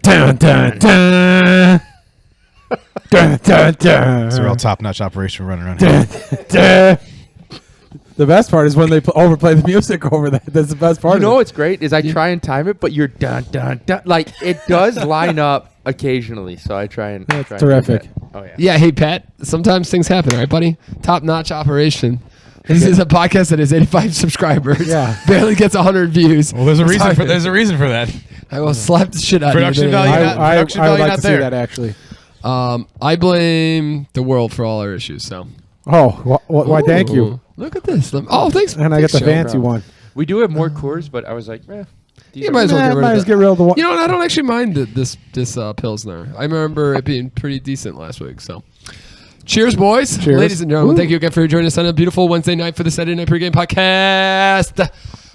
Dun, dun, dun. Dun, dun, dun. It's a real top-notch operation running around Dun, here. dun. The best part is when they overplay the music over that. That's the best part. You know what's great is I try and time it, but you're dun dun dun. Like it does line up occasionally, so I try and. That's try and terrific. do that. Oh yeah. Yeah, hey, Pat. Sometimes things happen, right, buddy? Top-notch operation. This is a podcast that has 85 subscribers. Yeah. Barely gets 100 views. Well, there's a reason Sorry. for that. I will slap the shit out Production of you. value. I would value like not to there. see that actually. I blame the world for all our issues. So. Oh, why? Thank you. Ooh, look at this. Oh, thanks. And I got the Show. fancy one. We do have more Coors, but I was like, You might as well get rid Might of as that. get rid of the one. You know what? I don't actually mind this Pilsner. I remember it being pretty decent last week. So, cheers, boys. Cheers. Ladies and gentlemen, Woo. thank you again for joining us on a beautiful Wednesday night for the Saturday Night Pregame podcast.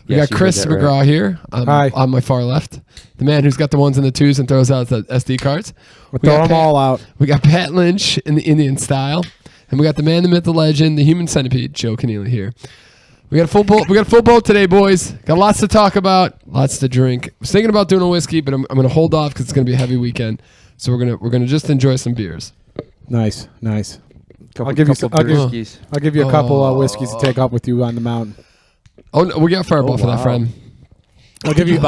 We Yes, got you Chris heard that McGraw here Hi. on my far left, the man who's got the ones and the twos and throws out the SD cards. We'll We throw got them Pat- all out. We got Pat Lynch in the Indian style, and we got the man, the myth, the legend, the human centipede, Joe Keneally here. We got a full boat. We got a full boat today, boys. Got lots to talk about, lots to drink. I was thinking about doing a whiskey, but I'm going to hold off because it's going to be a heavy weekend. So we're gonna just enjoy some beers. Nice. Couple, I'll give you couple I'll give- brewskis. I'll give you a couple of whiskeys to take up with you on the mountain. Oh, no, we got Fireball Oh, for that, wow. friend. I'll give you.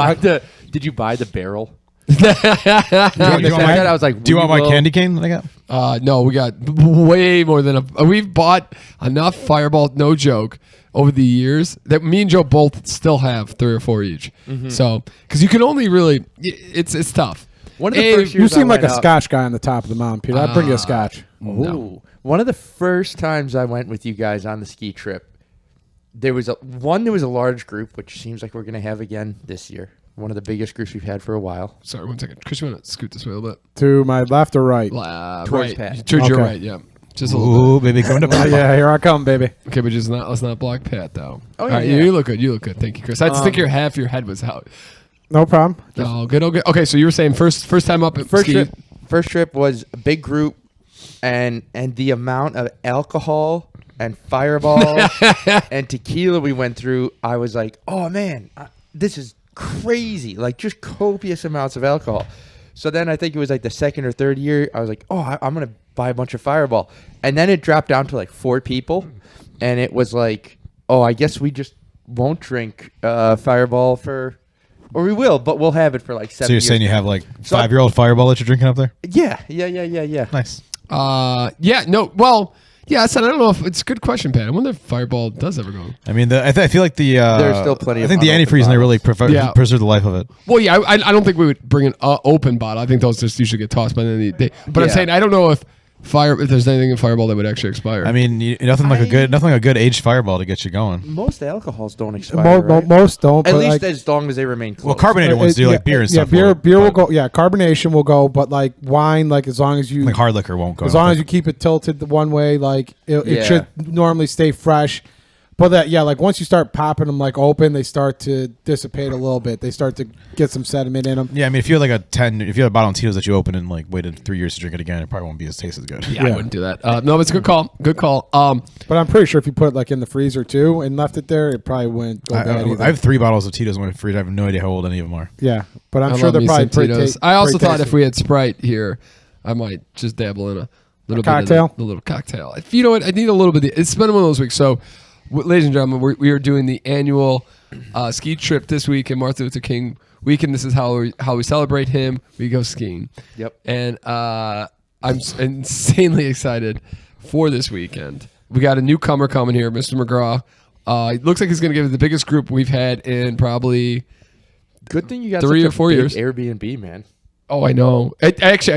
Did you buy the barrel? Do you want I was like, Do you want my we will- candy cane that I got? No, we got way more than we've bought enough Fireball, no joke, over the years that me and Joe both still have 3 or 4 each. So, because you can only really, it's tough. One of the Hey, first You years seem I like a went up- Scotch guy on the top of the mountain, Peter. I'd bring you a Scotch. Ooh. One of the first times I went with you guys on the ski trip, there was a large group, which seems like we're going to have again this year. One of the biggest groups we've had for a while. Sorry, 1 second. Chris, you want to scoot this way a little bit? To my left or right? Towards Towards right. Pat. Towards your Okay. right, yeah. Just a little bit. Ooh, baby, going to Oh, yeah, here I come, baby. Okay, but let's not block Pat, though. Oh, All yeah, right, yeah. you look good. You look good. Thank you, Chris. I just think half your head was out. No problem. Oh, good. Okay, so you were saying first time up at ski. First trip was a big group, and the amount of alcohol and Fireball and tequila we went through, I was like, oh man, this is crazy! Like just copious amounts of alcohol. So then I think it was like the second or third year, I was like, oh, I'm gonna buy a bunch of Fireball, and then it dropped down to like 4 people, and it was like, oh, I guess we just won't drink Fireball for. Or we will, but we'll have it for like 7 So you're years. saying you have like So 5-year-old Fireball that you're drinking up there? Yeah. Nice. Yeah, no, well, yeah, I said I don't know if it's a good question, Pat. I wonder if Fireball does ever go. I mean, I feel like the There's still plenty I of think the unopened antifreeze in there really bottles. Yeah. preserve the life of it. Well, yeah, I don't think we would bring an open bottle. I think those just usually get tossed by the end of the day. But I'm Yeah. saying I don't know if there's anything in Fireball that would actually expire. I mean, nothing like a good aged Fireball to get you going. Most alcohols don't expire. right? Most don't. At but least like, as long as they remain Well, closed. carbonated ones do like beer and stuff. Yeah, will, beer will but, go. Yeah, carbonation will go, but like wine, like as long as you, Like hard liquor won't go. as long as you keep it tilted the one way, like it Yeah. should normally stay fresh. But that, yeah, like once you start popping them like open, they start to dissipate a little bit. They start to get some sediment in them. Yeah, I mean, if you had if you had a bottle of Tito's that you open and like waited 3 years to drink it again, it probably won't be as taste as good. yeah, I wouldn't do that. No, but it's a good call. Good call. But I'm pretty sure if you put it like in the freezer too and left it there, it probably wouldn't go bad either. I have 3 bottles of Tito's in my fridge. I have no idea how old any of them are. Yeah, but I'm I sure love they're me probably some pretty Tito's. ta- I also pretty thought if tasty. we had Sprite here, I might just dabble in a little cocktail? bit of the little cocktail. If you know what, I need a little bit. It's been one of those weeks. So, ladies and gentlemen, we are doing the annual ski trip this week in Martin Luther King weekend. This is how we celebrate him. We go skiing. Yep. And I'm insanely excited for this weekend. We got a newcomer coming here, Mr. McGraw. It looks like he's going to give it the biggest group we've had in probably. Good thing you got 3 such or 4 a big years. Airbnb, man. Oh, I know. I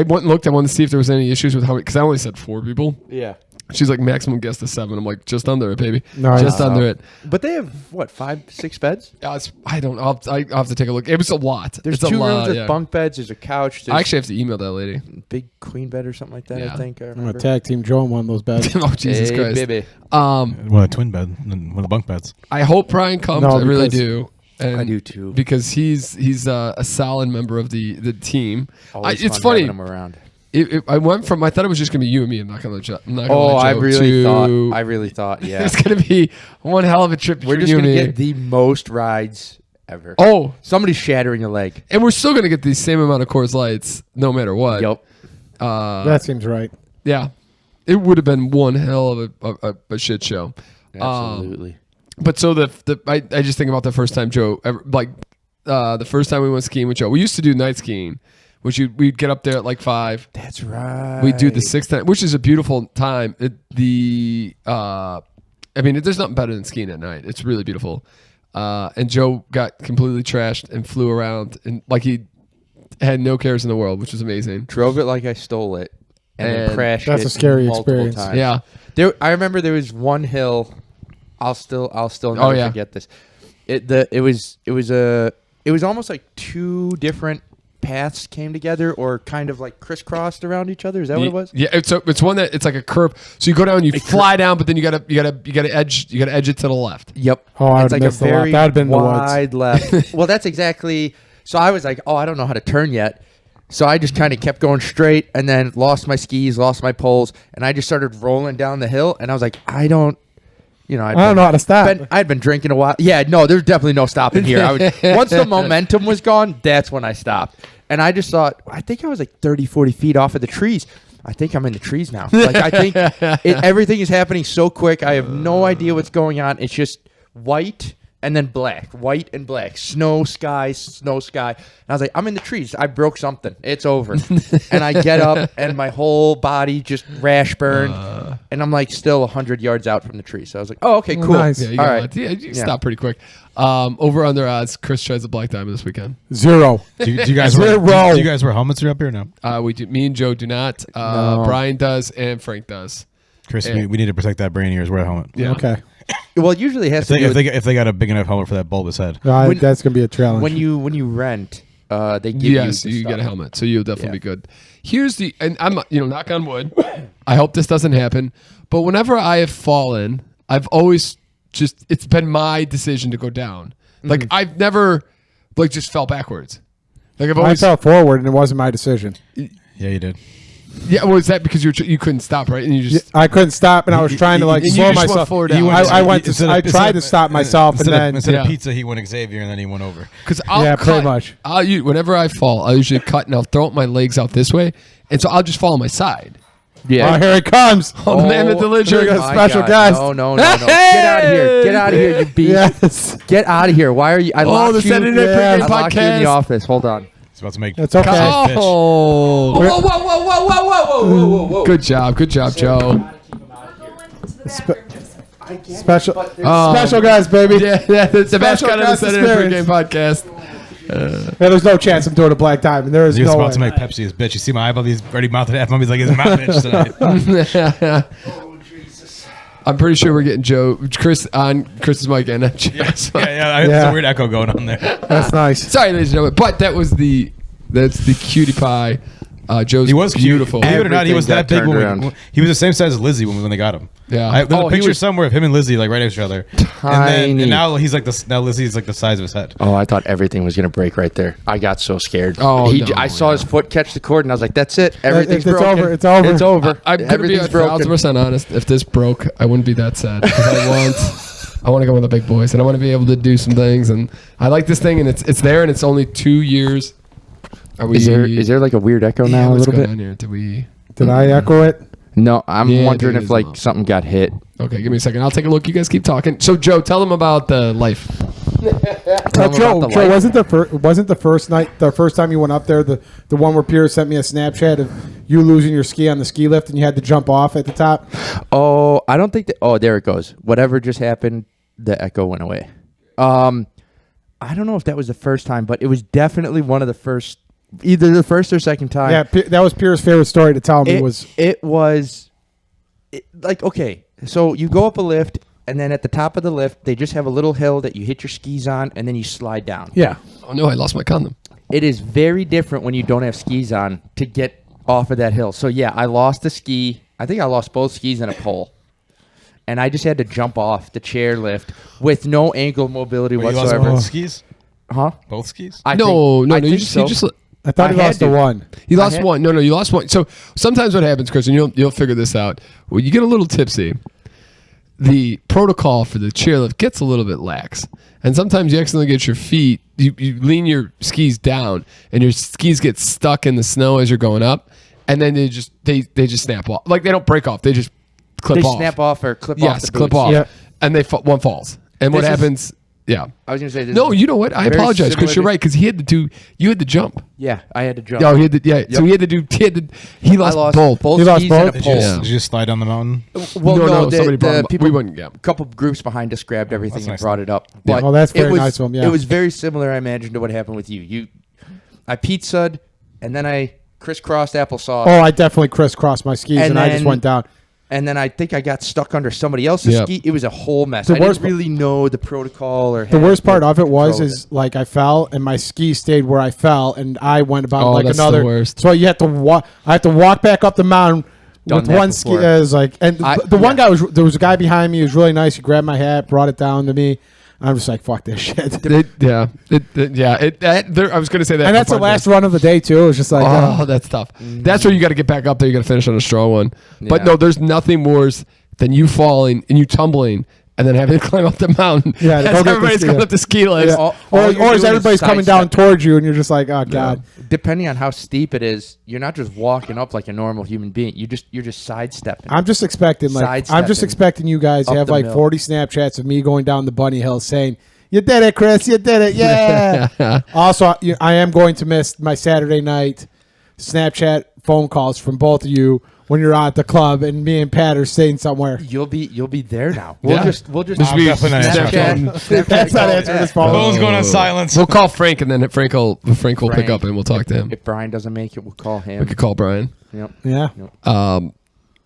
went and looked. I wanted to see if there was any issues with how, because I only said 4 people. Yeah. She's like, maximum guest is 7. I'm like, just under it, baby. Nice. Just under it. But they have, what, 5, 6 beds? I don't know. I'll have to take a look. It was a lot. There's it's 2 a lot, rooms with yeah. bunk beds. There's a couch. There's I actually have to email that lady. big queen bed or something like that, Yeah. I think. I I'm gonna remember. tag team Joe in one of those beds. Oh, Jesus Hey, Christ. baby. One a twin bed and one of the bunk beds. I hope Brian comes. No, I really because- do. And I do too. Because he's a solid member of the team. Always It's fun funny. having them around. I went from, I thought it was just going to be you and me. I'm not going to let you. Oh, I really to, thought, yeah. It's going to be one hell of a trip. We're between just you going and to me. get the most rides ever. Oh, Somebody's shattering a leg. and we're still gonna get the same amount of Coors Lights no matter what. Yep. That seems right. Yeah, it would have been one hell of a shit show. Absolutely. But so I just think about the first time Joe ever, the first time we went skiing with Joe. We used to do night skiing, which we'd get up there at like 5. That's right. We do the 6th time, which is a beautiful time. There's nothing better than skiing at night. It's really beautiful. And Joe got completely trashed and flew around and like he had no cares in the world, which was amazing. Drove it like I stole it, and then crashed. That's it a scary multiple experience. times. Yeah. I remember there was one hill. I'll still never forget this. It was almost like 2 different paths came together or kind of like crisscrossed around each other. Is that what it was? Yeah, it's one that it's like a curve. So you go down, you fly down, but then you gotta edge it to the left. Yep. Oh, I it's would like a missed a lot. very That'd been the woods. wide left. Well, that's exactly. So I was like, oh, I don't know how to turn yet. So I just kind of kept going straight and then lost my skis, lost my poles, and I just started rolling down the hill. And I was like, I don't know how to stop. I'd been drinking a while. Yeah, no, there's definitely no stopping here. Once the momentum was gone, that's when I stopped. And I just thought, I think I was like 30, 40 feet off of the trees. I think I'm in the trees now. Like I think everything is happening so quick. I have no idea what's going on. It's just white and then black, white and black, snow, sky. And I was like, I'm in the trees. I broke something. It's over. And I get up and my whole body just rash burned. And I'm like still 100 yards out from the tree. So I was like, oh, okay, cool. Nice. Yeah, All right. You stop pretty quick. Over under odds. Chris tries the black diamond this weekend. 0. Do you guys wear helmets up here? No. We do. Me and Joe do not. No. Brian does and Frank does. Chris, we need to protect that brain of yours. Wear a helmet. Yeah. Okay. Well, it usually has to do with If they got a big enough helmet for that bulbous head. That's gonna be a challenge. when you rent. They give you you get a helmet, so you'll definitely be Yeah. good. Here's and I'm knock on wood. I hope this doesn't happen, but whenever I have fallen, I've always it's been my decision to go down. Like I've never just fell backwards. Like I've always I fell forward and it wasn't my decision. Yeah, you did. Yeah, was that because you couldn't stop, right? And you just I couldn't stop, and I was trying to and you slow just went myself. forward I out. tried to stop myself, and then instead of pizza, he went Xavier, and then he went over. because I'll pretty cut. much. Whenever I fall, I'll usually cut and I'll throw my legs out this way, and so I'll just fall on my side. Yeah. Oh, here it comes. Oh, the man with the Here we legend. go. Special guest. No. Get out of here. Get out of here, you beast. Yes. Get out of here. Why are you? I locked the you. Saturday Night Pregame I locked you in the podcast. office. Hold on. He's about to make. It's okay. Oh, Whoa. good job, Joe. Special guys, baby. Yeah, that's the best Special kind of the guest Saturday Night Pregame experience. podcast. Yeah, there's no chance I'm doing a black diamond. There is He was no about way. to make Pepsi his bitch. You see my eyeball? He's already mouthed at F. He's like, his mouth bitch tonight. I'm pretty sure we're getting Chris on Chris's mic and not Joe's. There's a weird echo going on there. That's nice. Sorry, ladies and gentlemen, but that's the cutie pie. Joe's He was beautiful. Believe it or not, he was Everything that got big turned when he was the same size as Lizzie when they got him. Yeah. There's a He picture was somewhere of him and Lizzie like right next to each other. Tiny. And now he's like now Lizzie's like the size of his head. Oh, I thought everything was gonna break right there. I got so scared. Oh, no, I saw his foot catch the cord, and I was like, "That's it. Everything's It's broken. over. It's over. It's over. I'm gonna be Everything's broken." 1,000% honest. If this broke, I wouldn't be that sad because I want to go with the big boys and I want to be able to do some things. And I like this thing, and it's there, and it's only 2 years. Are we? Is there like a weird echo now? A what's little going bit. on here? Did I echo it? No, I'm Yeah, wondering there if is like no. something got hit. Okay, give me a second. I'll take a look. You guys keep talking. So, Joe, tell them about the life. Tell 'em Joe, about the Joe, light. wasn't the first time you went up there the one where Pierce sent me a Snapchat of you losing your ski on the ski lift and you had to jump off at the top? Oh, I don't think that. Oh, there it goes. Whatever just happened, the echo went away. I don't know if that was the first time, but it was definitely one of the first, either the first or second time. Yeah, that was Pierce's favorite story to tell me. It was like, okay, so you go up a lift, and then at the top of the lift, they just have a little hill that you hit your skis on, and then you slide down. Yeah. Oh, no, I lost my condom. It is very different when you don't have skis on to get off of that hill. So, yeah, I lost a ski. I think I lost both skis and a pole. And I just had to jump off the chairlift with no ankle mobility Wait, you lost whatsoever. both skis? Huh? Both skis? I No, think you just I thought he I lost had the to. one. you lost had- one. No, you lost one. So sometimes what happens, Chris, and you'll figure this out. When you get a little tipsy, the protocol for the chairlift gets a little bit lax. And sometimes you accidentally get your feet, you lean your skis down and your skis get stuck in the snow as you're going up. And then they just snap off. Like they don't break off. They just clip off. They snap off or clip off. Yes, the clip boots. off. Yeah. And one falls. And what happens? Yeah. I was gonna say this. No, you know what? I very apologize because similar you're to- right. Because you had to jump. Yeah, I had to jump. Oh, he had to. Yeah. So he had to do. He I lost lost both. both You lost skis both? and a Did pole. you, Yeah. did you just slide down the mountain? Well, no, somebody brought him up. people, We wouldn't. Yeah. a couple groups behind us grabbed everything That's and nice. brought it up. Yeah. But Well, that's very it was, nice of 'em, yeah. It was very similar, I imagine, to what happened with you. I pizza'd, and then I crisscrossed applesauce. Oh, I definitely crisscrossed my skis and I just then- went down. And then I think I got stuck under somebody else's Yep. ski. It was a whole mess. The I didn't worst- really know the protocol or The worst part of it was control is like I fell and my ski stayed where I fell and I went about Oh, like that's another. the worst. So you have to walk. I have to walk back up the mountain Done with that one ski. before. It was like, and I- the one yeah. guy there was a guy behind me. He was really nice. He grabbed my hat, brought it down to me. I'm just like, fuck this shit. I was going to say that. And that's the last run of the day too. It was just like, Oh, that's tough. That's where you got to get back up there. You got to finish on a strong one. But Yeah. no, there's nothing worse than you falling and you tumbling and then having to climb up the mountain. Yeah, to as go get the everybody's ski coming lift. up the ski lifts. yeah. all or you're as doing is everybody's coming down sidestepping. towards you, and you're just like, oh god. Depending on how steep it is, you're not just walking up like a normal human being. You're just sidestepping. I'm just expecting Sidestepping you guys to up have the like mill. 40 Snapchats of me going down the bunny hill saying, "You did it, Chris! You did it! Yeah!" Also, I am going to miss my Saturday night Snapchat phone calls from both of you when you're out at the club and me and Pat are staying somewhere. You'll be there now. Yeah. We'll just Just be definitely not answering Snapchat. That's not answering his phone. Phone's going on silence. We'll call Frank and then Frank will pick Frank. up and we'll talk to him. If Brian doesn't make it, we'll call him. We could call Brian. Yep. Yeah.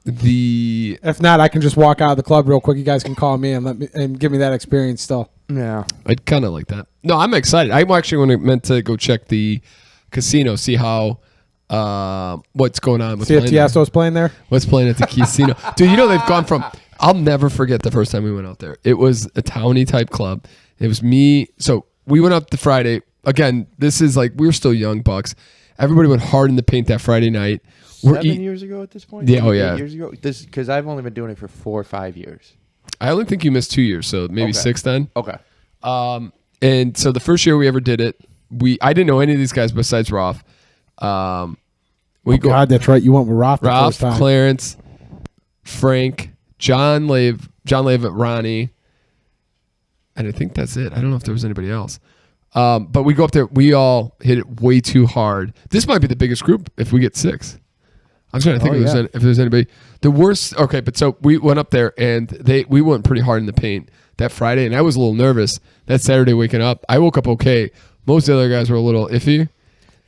If If not, I can just walk out of the club real quick. You guys can call me and give me that experience still. Yeah. I'd kind of like that. No, I'm excited. I'm actually meant to go check the casino, see how what's going on with See if playing there. Tiesto's playing there. What's playing at the casino. Dude, you know they've gone from I'll never forget the first time we went out there. It was a towny type club. It was me. So we went up the Friday. Again, this is like we were still young bucks. Everybody went hard in the paint that Friday night. 7 years ago at this point? Yeah, oh, 8 yeah. years ago? Because I've only been doing it for 4 or 5 years. I only think you missed 2 years, so maybe Okay. 6 then. Okay. And so the first year we ever did it, I didn't know any of these guys besides Roth. God, that's right. You went with Roth the Ralph, first time. Clarence, Frank, John Leavitt, Ronnie, and I think that's it. I don't know if there was anybody else. But we go up there. We all hit it way too hard. This might be the biggest group if we get 6. I'm trying to think if there's anybody. The worst. Okay, but so we went up there and we went pretty hard in the paint that Friday, and I was a little nervous. That Saturday waking up, I woke up okay. Most of the other guys were a little iffy.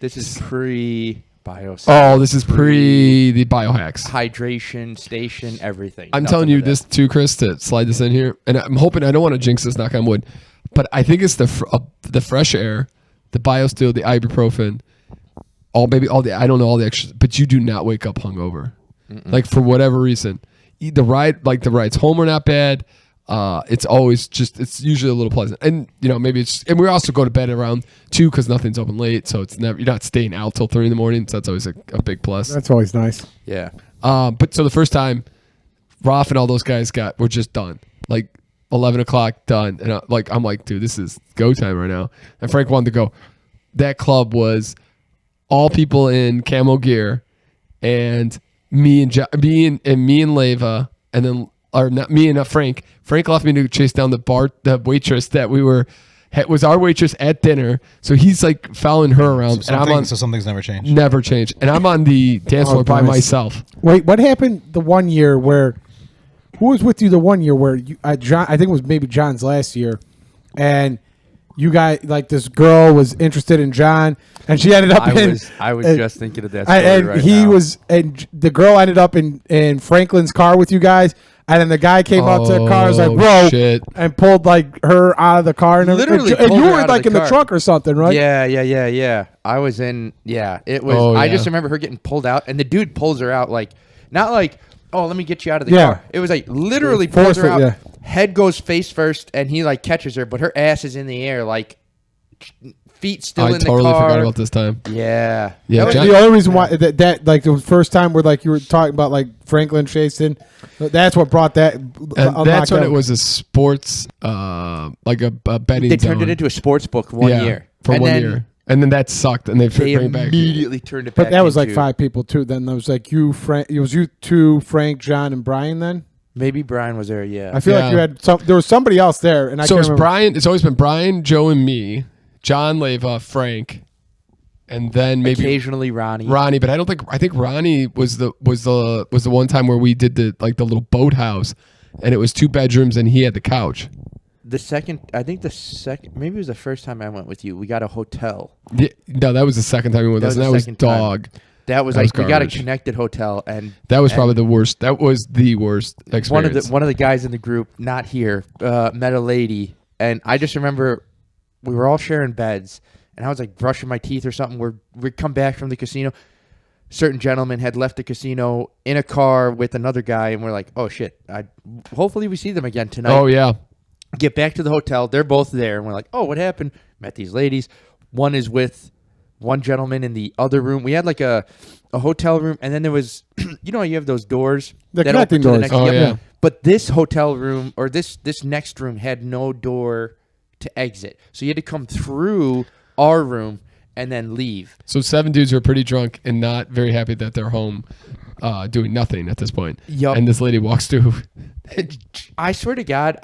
This is pre-biosec. Oh, this is pre the biohacks. Hydration station, everything. I'm Nothing telling you of that. this too, Chris, to slide this in here, and I'm hoping I don't want to jinx this. Knock on wood, but I think it's the fresh air, the BioSteel, the ibuprofen, all the I don't know all the extras, but you do not wake up hungover, like for whatever reason. The rides home are not bad. It's always it's usually a little pleasant, and maybe and we also go to bed around 2 because nothing's open late, so it's never you're not staying out till 3 a.m. So that's always a big plus. That's always nice. Yeah. But so the first time, Roth and all those guys were just done, like 11 o'clock done, and I'm like, dude, this is go time right now. And Frank wanted to go. That club was all people in camo gear, and me and Leva, and then or not me and Frank. Frank left me to chase down the waitress that was our waitress at dinner. So he's like following her around, and Some things never change. never changed, and I'm on the dance floor by nice. myself. Wait, what happened the one year where? Who was with you the one year where John? I think it was maybe John's last year, and you guys like this girl was interested in John, and she ended up I was just thinking of that story and right he now. was, and the girl ended up in Franklin's car with you guys, and then the guy came up to the car, was like, "Bro," shit. and pulled like her out of the car, and everything. Literally and pulled you her were out of like the in the car. trunk or something, right? Yeah. I was in. Yeah, it was. Oh, I yeah. just remember her getting pulled out, and the dude pulls her out like not like, oh, let me get you out of the Yeah. car. It was like literally pulls her Forceful, out. yeah. Head goes face first, and he like catches her, but her ass is in the air like feet still I in the totally car. forgot about this time. Yeah. Yeah, That John- was- The only reason why that like the first time where like you were talking about like Franklin Chasen, that's what brought that. And that's when it was a sports, like a betting they turned zone. it into a sports book one year. For And one then year. And then that sucked, and they They bring it back. immediately turned it back. But that was like into- 5 people too. Then there was like you, Frank. It was you two, Frank, John, and Brian. Then Maybe Brian was there, yeah. I feel like Yeah. you had some. There was somebody else there, and I So can't it's remember. Brian. It's always been Brian, Joe, and me. John Leva, Frank, and then maybe Occasionally Ronnie. Ronnie. But I think Ronnie was the one time where we did the little boathouse, and it was 2 bedrooms, and he had the couch. Maybe it was the first time I went with you. We got a hotel. Yeah, no, that was the second time we went with us, and That that was was the second time. dog. That was That like was we got a garbage. connected hotel, and That was and probably the worst. That was the worst experience. one of the guys in the group, not here, met a lady, and I just remember we were all sharing beds, and I was like brushing my teeth or something. We come back from the casino. Certain gentleman had left the casino in a car with another guy, and we're like, "Oh shit! Hopefully we see them again tonight." Oh yeah, Get back to the hotel. They're both there, and we're like, "Oh, what happened?" Met these ladies. One is with one gentleman in the other room. We had like a hotel room, and then there was, you know, you have those doors The that open connecting to the doors. next. Oh, yep. yeah. But this hotel room or this next room had no door to exit, so you had to come through our room and then leave. so 7 dudes were pretty drunk and not very happy that they're home, doing nothing at this point. Yup. And this lady walks through. I swear to God,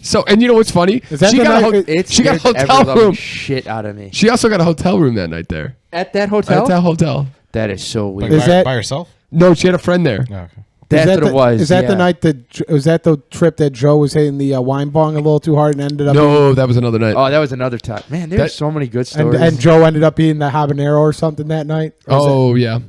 So, and you know what's funny? Is that she the got a night- it she got a scared the hotel ever-loving room. shit out of me. She also got a hotel room that night there. At that hotel, At that hotel. that is so weird. Like Is by, that- by yourself? No, she had a friend there. Oh, okay. That's that what it was. Is that the yeah. night that was that the trip that Joe was hitting the wine bong a little too hard and ended up No, that was another night. Oh, that was another time. Man, there's That- so many good and, stories. Joe ended up eating the habanero or something that night? Or was Oh yeah.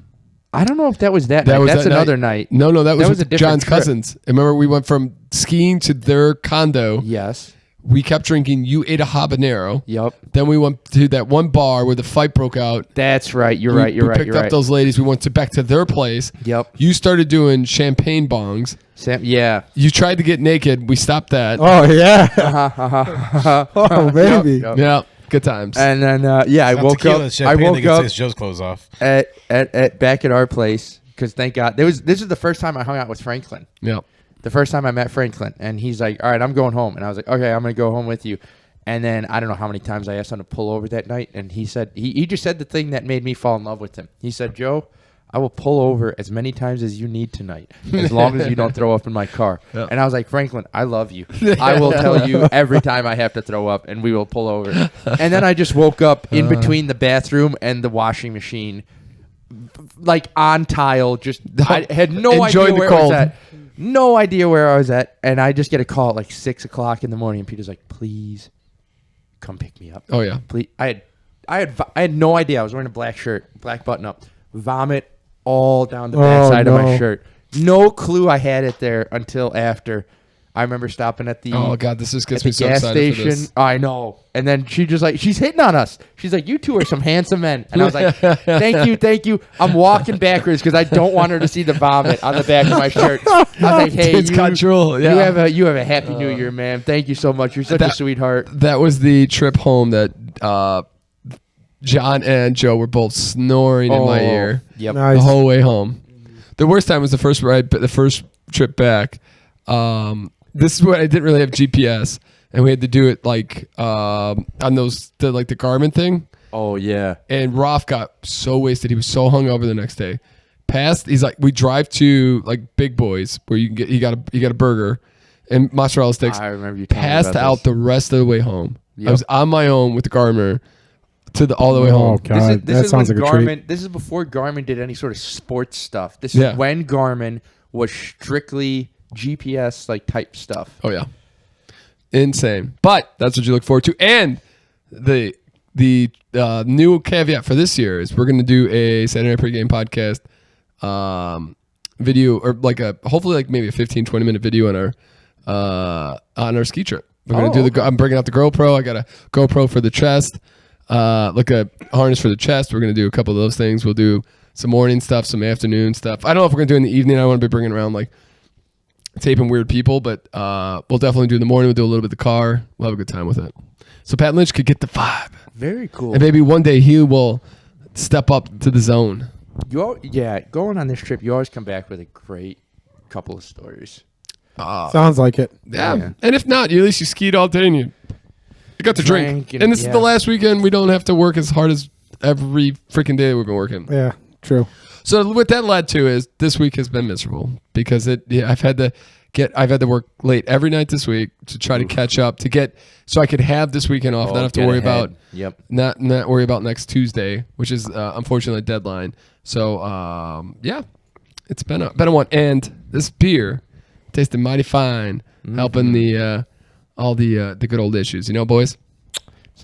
I don't know if that was that That night. was That's that another night. night. No, that was, was a with different John's trip. cousins. And remember, we went from skiing to their condo. Yes. We kept drinking. You ate a habanero. Yep. Then we went to that one bar where the fight broke out. That's right. You're We- right. You're we right. picked You're up right. those ladies. We went back to their place. Yep. You started doing champagne bongs. Yeah. You tried to get naked. We stopped that. Oh yeah. Uh-huh. Oh baby. Yep. Yeah, good times. And then I Not woke tequila, up. it's I champagne that woke gets up his Joe's clothes off. at back at our place because thank God this is the first time I hung out with Franklin. yeah. The first time I met Franklin, and he's like, "All right, I'm going home," and I was like, "Okay, I'm gonna go home with you." And then I don't know how many times I asked him to pull over that night, and he said he just said the thing that made me fall in love with him. He said, "Joe, I will pull over as many times as you need tonight, as long as you don't throw up in my car." Yeah. And I was like, "Franklin, I love you. I will tell you every time I have to throw up, and we will pull over." And then I just woke up in between the bathroom and the washing machine, like on tile. Just I had no Enjoy idea the where I was cold. at. No idea where I was at, and I just get a call at like 6 o'clock in the morning. And Peter's like, "Please, come pick me up." Oh yeah. Please. I had no idea. I was wearing a black shirt, black button up, vomit all down the backside of my no. shirt. No clue I had it there until after. I remember stopping at the Oh god, this just at gets the me so gas excited for station. this. I know. And then she just like she's hitting on us. She's like, "You two are some handsome men." And I was like, "Thank you." I'm walking backwards because I don't want her to see the vomit on the back of my shirt. I was like, "Hey, It's control. Yeah. you have a happy new year, man. Thank you so much. You're such a That- sweetheart." That was the trip home that John and Joe were both snoring in my ear Yep. Nice. the whole way home. The worst time was the first ride, but the first trip back. This is when I didn't really have GPS, and we had to do it like on the Garmin thing. Oh yeah. And Rolf got so wasted; he was so hungover the next day. He's like, we drive to like Big Boys where you can get you got a burger and mozzarella sticks. I remember you telling me Passed about out this. the rest of the way home. Yep. I was on my own with the Garmin all the way Oh home. god, This that is sounds when like a Garmin. treat. This is before Garmin did any sort of sports stuff. This Yeah. is when Garmin was strictly GPS like type stuff. Oh yeah, insane. But that's what you look forward to. And the new caveat for this year is we're going to do a Saturday Night Pregame podcast video, or like hopefully like maybe a 15-20 minute video on our ski trip. We're going to do I'm bringing out the GoPro. I got a GoPro for the chest, like a harness for the chest. We're going to do a couple of those things. We'll do some morning stuff, some afternoon stuff. I don't know if we're going to do in the evening. I don't want to be bringing around like taping weird people, but we'll definitely do in the morning. We'll do a little bit of the car. We'll have a good time with it. so Pat Lynch could get the vibe. Very cool. And maybe one day he will step up to the zone. Going on this trip, you always come back with a great couple of stories. Sounds like it. Yeah. And if not, at least you skied all day and you got to drink. and And this is the last weekend we don't have to work as hard as every freaking day we've been working. Yeah, true. So what that led to is this week has been miserable because I've had to work late every night this week to try to catch up so I could have this weekend off, not have to worry about not worry about next Tuesday, which is unfortunately a deadline. So it's been a one, and this beer tasted mighty fine, helping the all the good old issues, boys.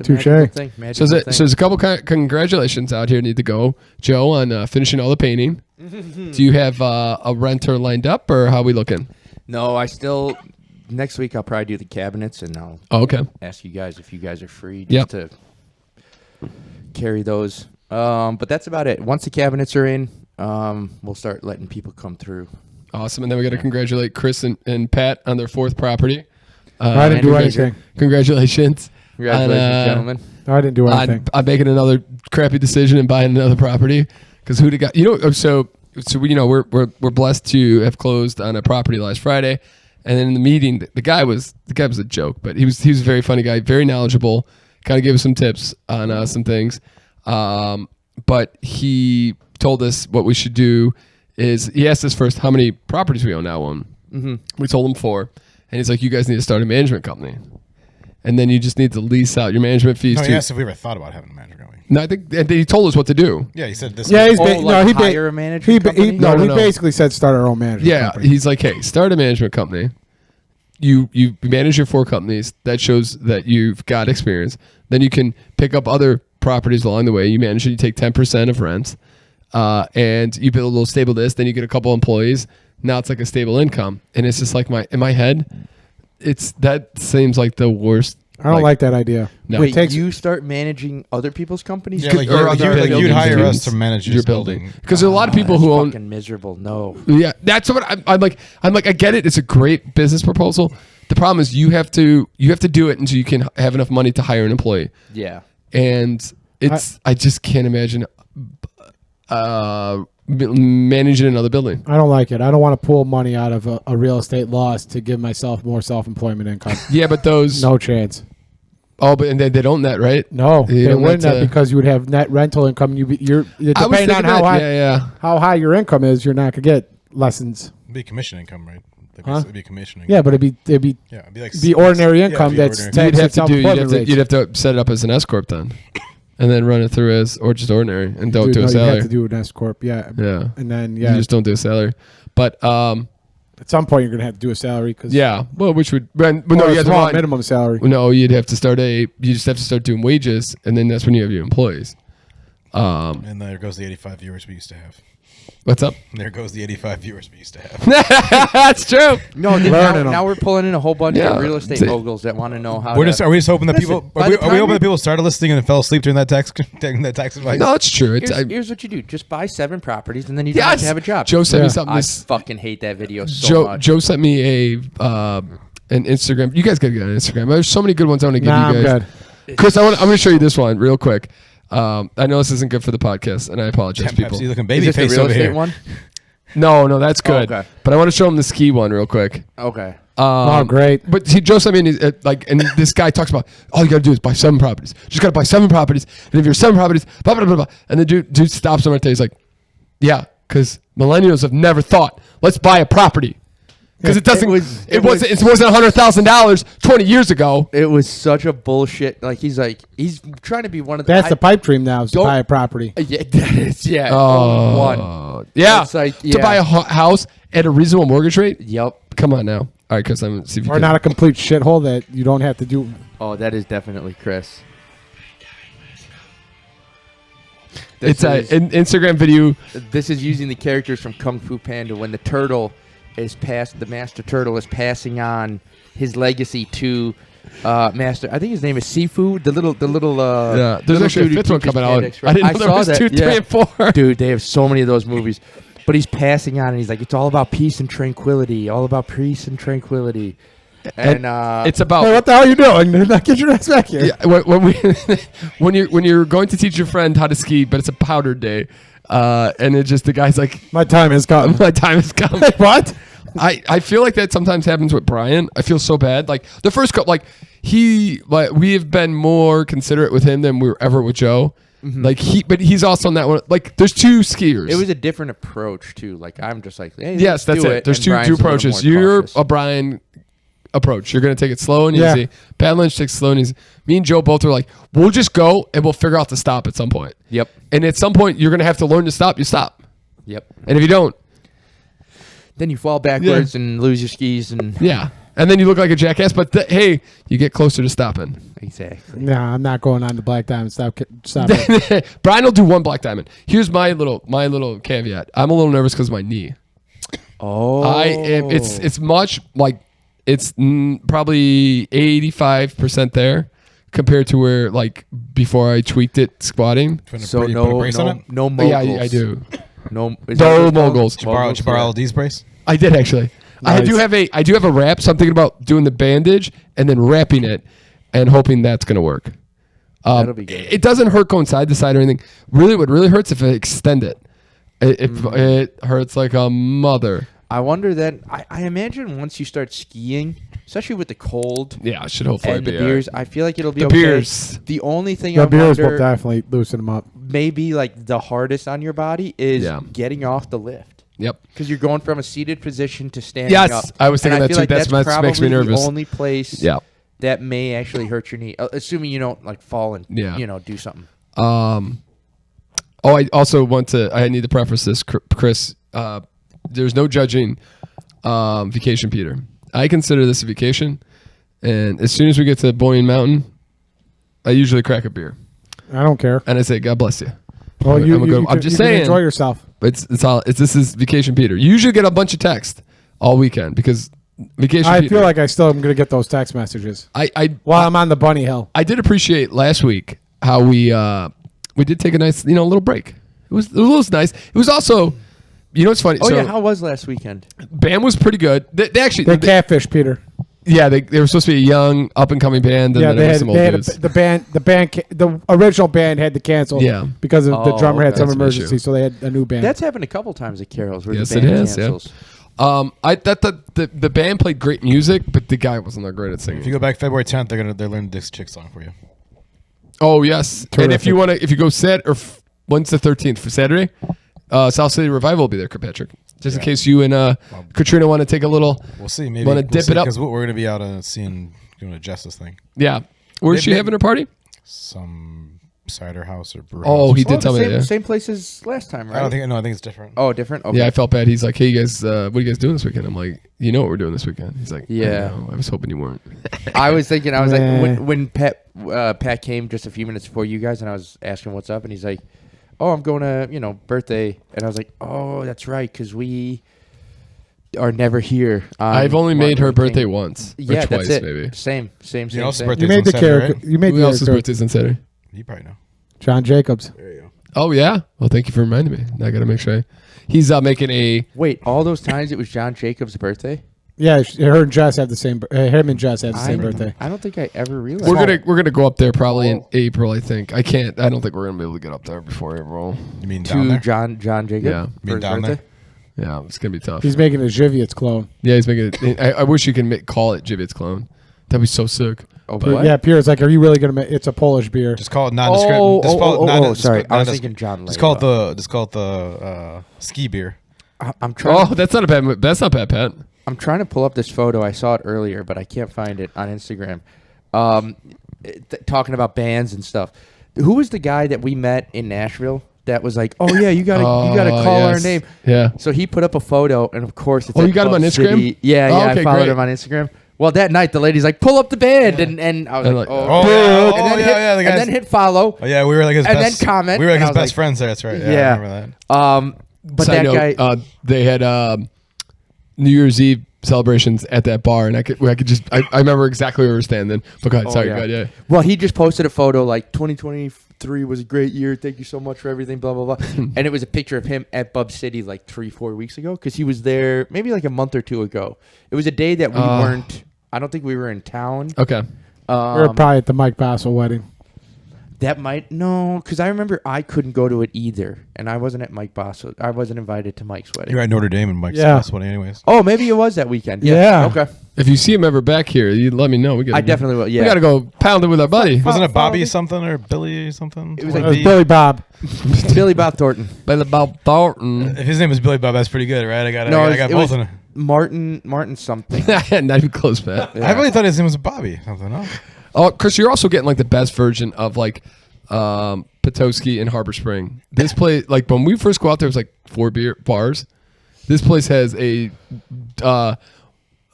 Touche. So there's a couple congratulations out here need to go, Joe, on finishing all the painting. Do you have a renter lined up, or how are we looking? No, next week I'll probably do the cabinets, and I'll ask you guys if you guys are free just to carry those. But that's about it. Once the cabinets are in, we'll start letting people come through. Awesome. And then we got to congratulate Chris and Pat on their 4th property. I didn't do anything. Congratulations. Congratulations, gentlemen. No, I didn't do anything. I'm making another crappy decision and buying another property because who'd have got so we're blessed to have closed on a property last Friday, and then in the meeting the guy was a joke, but he was a very funny guy, very knowledgeable, kind of gave us some tips on some things, but he told us what we should do is he asked us first how many properties we own now. We told him 4, and he's like, you guys need to start a management company. And then you just need to lease out your management fees. No, he asked if we ever thought about having a manager company. No, I think and he told us what to do. Yeah, he said this. Yeah, hire a management company? He basically said start our own management company. He's like, hey, start a management company. You manage your 4 companies. That shows that you've got experience. Then you can pick up other properties along the way. You manage it. You take 10% of rents, and you build a little stable this. Then you get a couple employees. Now it's like a stable income. And it's just like in my head, that seems like the worst. I don't like that idea. No. Wait, you start managing other people's companies? Yeah, you'd hire us to manage your building. Because there are a lot of people who own. Fucking miserable. No. Yeah, that's what I'm like. I get it. It's a great business proposal. The problem is you have to do it until you can have enough money to hire an employee. Yeah. And I just can't imagine managing another building. I don't like it. I don't want to pull money out of a real estate loss to give myself more self-employment income. Yeah, but those no chance. Oh, but and they don't net, right? No, they wouldn't net because you would have net rental income. You're depending on how high your income is, you're not gonna get lessons. It'd be commission income, right? It'd be commission income. Yeah, but it'd be ordinary income that's taxed at you'd have to set it up as an S corp then. And then run it through or just ordinary and don't do a salary. You have to do an S corp, yeah. And then you just don't do a salary. But at some point you're gonna have to do a salary because which would you have minimum salary. No, you'd have to start you just have to start doing wages, and then that's when you have your employees. And there goes the 85 viewers we used to have. What's up? There goes the 85 viewers we used to have. That's true. No, now we're pulling in a whole bunch of real estate moguls that want to know how. Are we just hoping that people? Are we hoping that people started listening and fell asleep during that tax advice? No, it's true. Here's what you do: just buy 7 properties, and then you don't have to have a job. Joe sent me something. I fucking hate that video so much. Joe sent me an Instagram. You guys gotta get on Instagram. There's so many good ones I want to give you guys. I'm good. Chris, I'm gonna show you this one real quick. I know this isn't good for the podcast, and I apologize, people. Pepsi looking baby Is this face the real over estate here. one? No, that's good. Okay. But I want to show him the ski one real quick. Okay. Great. But Joe sent me and this guy talks about all you got to do is buy 7 properties. Just got to buy 7 properties, and if you're 7 properties, blah blah blah blah. And the dude stops him right there. He's like, "Yeah, because millennials have never thought let's buy a property." Because it wasn't $100,000 20 years ago. It was such a bullshit. Like he's trying to be one of the. That's the pipe dream now is to buy a property. Yeah, that is. Yeah. One. Yeah. It's like, to buy a house at a reasonable mortgage rate. Yep. Come on now. All right, Chris. I'm see if you or not a complete shithole that you don't have to do. Oh, that is definitely Chris. It's an Instagram video. This is using the characters from Kung Fu Panda when the master turtle is passing on his legacy to master. I think his name is Seafood. The little. There's actually a 5th one coming out. I didn't know there was 2, 3, and 4. Dude, they have so many of those movies. But he's passing on, and he's like, it's all about peace and tranquility. All about peace and tranquility. And It's about Hey, what the hell are you doing? Get your ass back here. Yeah, when you're going to teach your friend how to ski, but it's a powder day, and it just the guy's like, My time has come. my time has come. What? I feel like that sometimes happens with Brian. I feel so bad. Like the first couple, we have been more considerate with him than we were ever with Joe. Mm-hmm. But he's also on that one. Like there's two skiers. it was a different approach too. Like I'm just like, hey, yes, let's that's do it. There's And two Brian's a little approaches. more You're cautious. a Brian approach. You're gonna take it slow and Yeah. easy. Pat Lynch takes slow and easy. Me and Joe both are like, we'll just go and we'll figure out the stop at some point. Yep. And at some point, you're gonna have to learn to stop. You stop. Yep. And if you don't, Then you fall backwards and lose your skis and yeah. And then you look like a jackass. But hey, you get closer to stopping. exactly. No, I'm not going on the black diamond. Stop it. Brian will do one black diamond. Here's my little caveat. I'm a little nervous because of my knee. Oh, I am. It's much like it's probably 85% there compared to where like before I tweaked it squatting. so you put a no brace on it? no moguls. Yeah, I do. No, is No that what it's called? moguls. Did you borrow LD's brace? I did actually. I Nice. do have a wrap. So I'm thinking about doing the bandage and then wrapping it and hoping that's gonna work. That'll be good. It doesn't hurt going side to side or anything. Really, what really hurts if I extend it. It hurts like a mother. I wonder then. I imagine once you start skiing, especially with the cold Yeah, it should hopefully and the be beers, I feel like it'll be The okay. beers. The only thing The I beers will wonder definitely loosen them up. maybe like the hardest on your body is Yeah. getting off the lift. Yep. Because you're going from a seated position to standing Yes, up. I was thinking And that feel too. like That's what probably makes me nervous. the only place Yeah. that may actually hurt your knee, assuming you don't like fall and Yeah. do something. I also I need to preface this, Chris. There's no judging vacation, Peter. I consider this a vacation, and as soon as we get to Boyne Mountain, I usually crack a beer I don't care. and I say, "God bless you." Well, I'm just saying. Enjoy yourself. This is vacation, Peter. You usually get a bunch of text all weekend because vacation. I Peter, feel like I still am going to get those text messages while I'm on the bunny hill. I did appreciate last week how we did take a nice little break. It was nice. It was also, it's funny. Oh so yeah, how was last weekend? Bam was pretty good. They actually, They catfish, Peter. yeah, they were supposed to be a young up and coming band, and Yeah, then there was some old dudes. the original band had to cancel. Yeah. because of the Oh, drummer had okay. some That's an emergency, issue. so they had a new band. That's happened a couple times at Carol's where Yes, the it band has, yeah. cancels. I thought the band played great music, but the guy wasn't that great at If you singing. go back February 10th, they're learning this chick song for you. Oh yes, and if you go when's the 13th for Saturday? South City Revival will be there, Kirkpatrick. Just in case you and Katrina want to take a little. We'll see. Maybe Want to dip it up? because we're going to be out doing a Justice thing. Yeah, where's she Maybe- having her party? Some cider house or brew Oh, house. he did tell me that. Yeah. Same place as last time, right? I think it's different. Oh, different. Okay. Yeah, I felt bad. He's like, "Hey, you guys, what are you guys doing this weekend?" I'm like, "You know what we're doing this weekend?" He's like, Yeah. I was hoping you weren't." I was thinking, Nah. like, when Pat came just a few minutes before you guys, and I was asking what's up, and he's like, "Oh, I'm going to birthday," and I was like, "Oh, that's right, because we are never here." I've only Martin made her Luther birthday King. once Yeah, or twice, that's it. maybe. Same. You know, same. birthday- you made the on Saturday, character. right? You made Who the else's character. birthday's on Saturday? You probably know. John Jacobs. There you go. Oh yeah. Well, thank you for reminding me. Now I got to make sure. He's making a. Wait, all those times it was John Jacobs' birthday? Yeah, her and Jess have the same. Him and Jess have the same birthday. I don't think I ever realized. We're gonna go up there probably in April. I think. I don't think we're gonna be able to get up there before April. You mean down to there? John Jacob. Yeah. for Mean his down birthday? Yeah, it's gonna be tough. He's making a Zhiviots clone. Yeah, he's making it. I wish you can call it Jibbit's clone. That'd be so sick. Oh, But what? yeah, Pierre's like, are you really gonna make? It's a Polish beer. Just call it nondescript. Oh, just call it oh, non- oh, just sorry. call- I was nondescript- thinking John Just call it Layer. the ski beer. I'm trying. Oh, that's not a bad. That's not bad, Pat. I'm trying to pull up this photo. I saw it earlier, but I can't find it on Instagram. Talking about bands and stuff. Who was the guy that we met in Nashville that was like, "Oh yeah, you gotta call our yes. name." Yeah. So he put up a photo, and of course, it's Oh, at you got him Club on Instagram? City. Yeah, Oh, yeah. okay, I followed great. him on Instagram. Well, that night the lady's like, "Pull up the band," and I was And like, like, "Oh, Oh, boo." yeah. And Oh, then yeah, hit, yeah, the and guys- then hit follow. Oh yeah, we were like his And best. then comment, We were like and his I was best like- friends there. That's right. Yeah, Yeah. I remember that. But Side that note, guy. they had New Year's Eve celebrations at that bar, and I could just I remember exactly where we were standing. But go ahead, sorry, yeah. go ahead, yeah. Well, he just posted a photo like 2023 was a great year. Thank you so much for everything, blah, blah, blah. And it was a picture of him at Bub City like 3-4 weeks ago because he was there maybe like a month or two ago. It was a day that we weren't I don't think we were in town. Okay. We were probably at the Mike Bassel wedding. That might because I remember I couldn't go to it either, and I wasn't at Mike Bassel. I wasn't invited to Mike's wedding. You're at Notre Dame and Mike's wedding, anyways. Oh, maybe it was that weekend. Yeah. Okay. If you see him ever back here, you let me know. I definitely will. Yeah. We got to go pound it with our buddy. Wasn't it Bobby something or Billy something? It was It like was Billy Bob. Billy Bob Thornton. Billy Bob Thornton. If his name is Billy Bob, that's pretty good, right? I got it both was in it. Martin something. Not even close, Pat. I really thought his name was Bobby something. No? Oh, Chris, you're also getting like the best version of like Petoskey and Harbor Spring. This place, like when we first go out there, it was like 4 beer bars. This place has a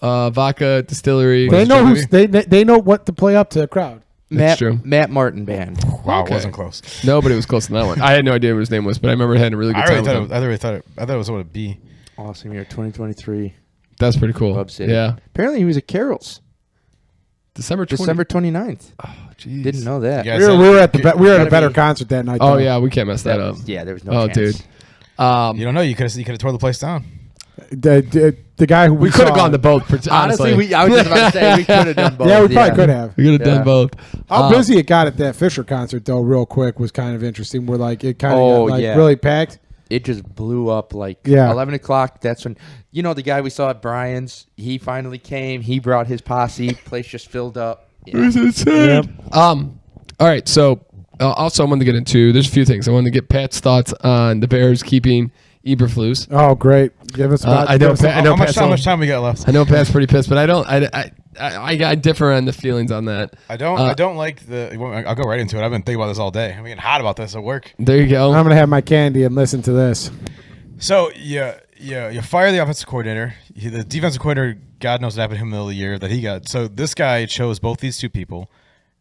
vodka distillery. They know they know what to play up to the crowd. Matt Martin band. Wow, Okay. it wasn't close. No, but it was close to that one. I had no idea what his name was, but I remember it had a really good I time. really thought it was what it be. Awesome year, 2023. That's pretty cool. Club City. Yeah. Apparently he was at Carol's. December 29th. Oh, jeez. Didn't know that. Yeah. We were at a better be- concert that night. Oh though. yeah, we can't mess that up. Yeah, there was no Oh, chance. dude. You don't know. You could have tore the place down. The guy who We could have saw- gone to both. Honestly, Honestly, I was just about to say we could have done both. Yeah, we probably could have. we could have Yeah. done both. How busy it got at that Fisher concert, though, real quick, was kind of interesting. Where like it kind of Oh, got like yeah. really packed. It just blew up like Yeah. 11 o'clock. That's when, the guy we saw at Brian's, he finally came. He brought his posse. Place just filled up. Yeah. Yep. All right. So also, I wanted to get into. There's a few things I wanted to get Pat's thoughts on the Bears keeping Eberflus. Oh, great! Give us. I know. give us- I know. How much time we got left? I know Pat's pretty pissed, but I don't. I differ on the feelings on that. I don't like the. I'll go right into it. I've been thinking about this all day. I'm getting hot about this at work. There you go. I'm gonna have my candy and listen to this. So you fire the offensive coordinator. The defensive coordinator, God knows what happened to him in the middle of the year that he got. So this guy chose both these two people.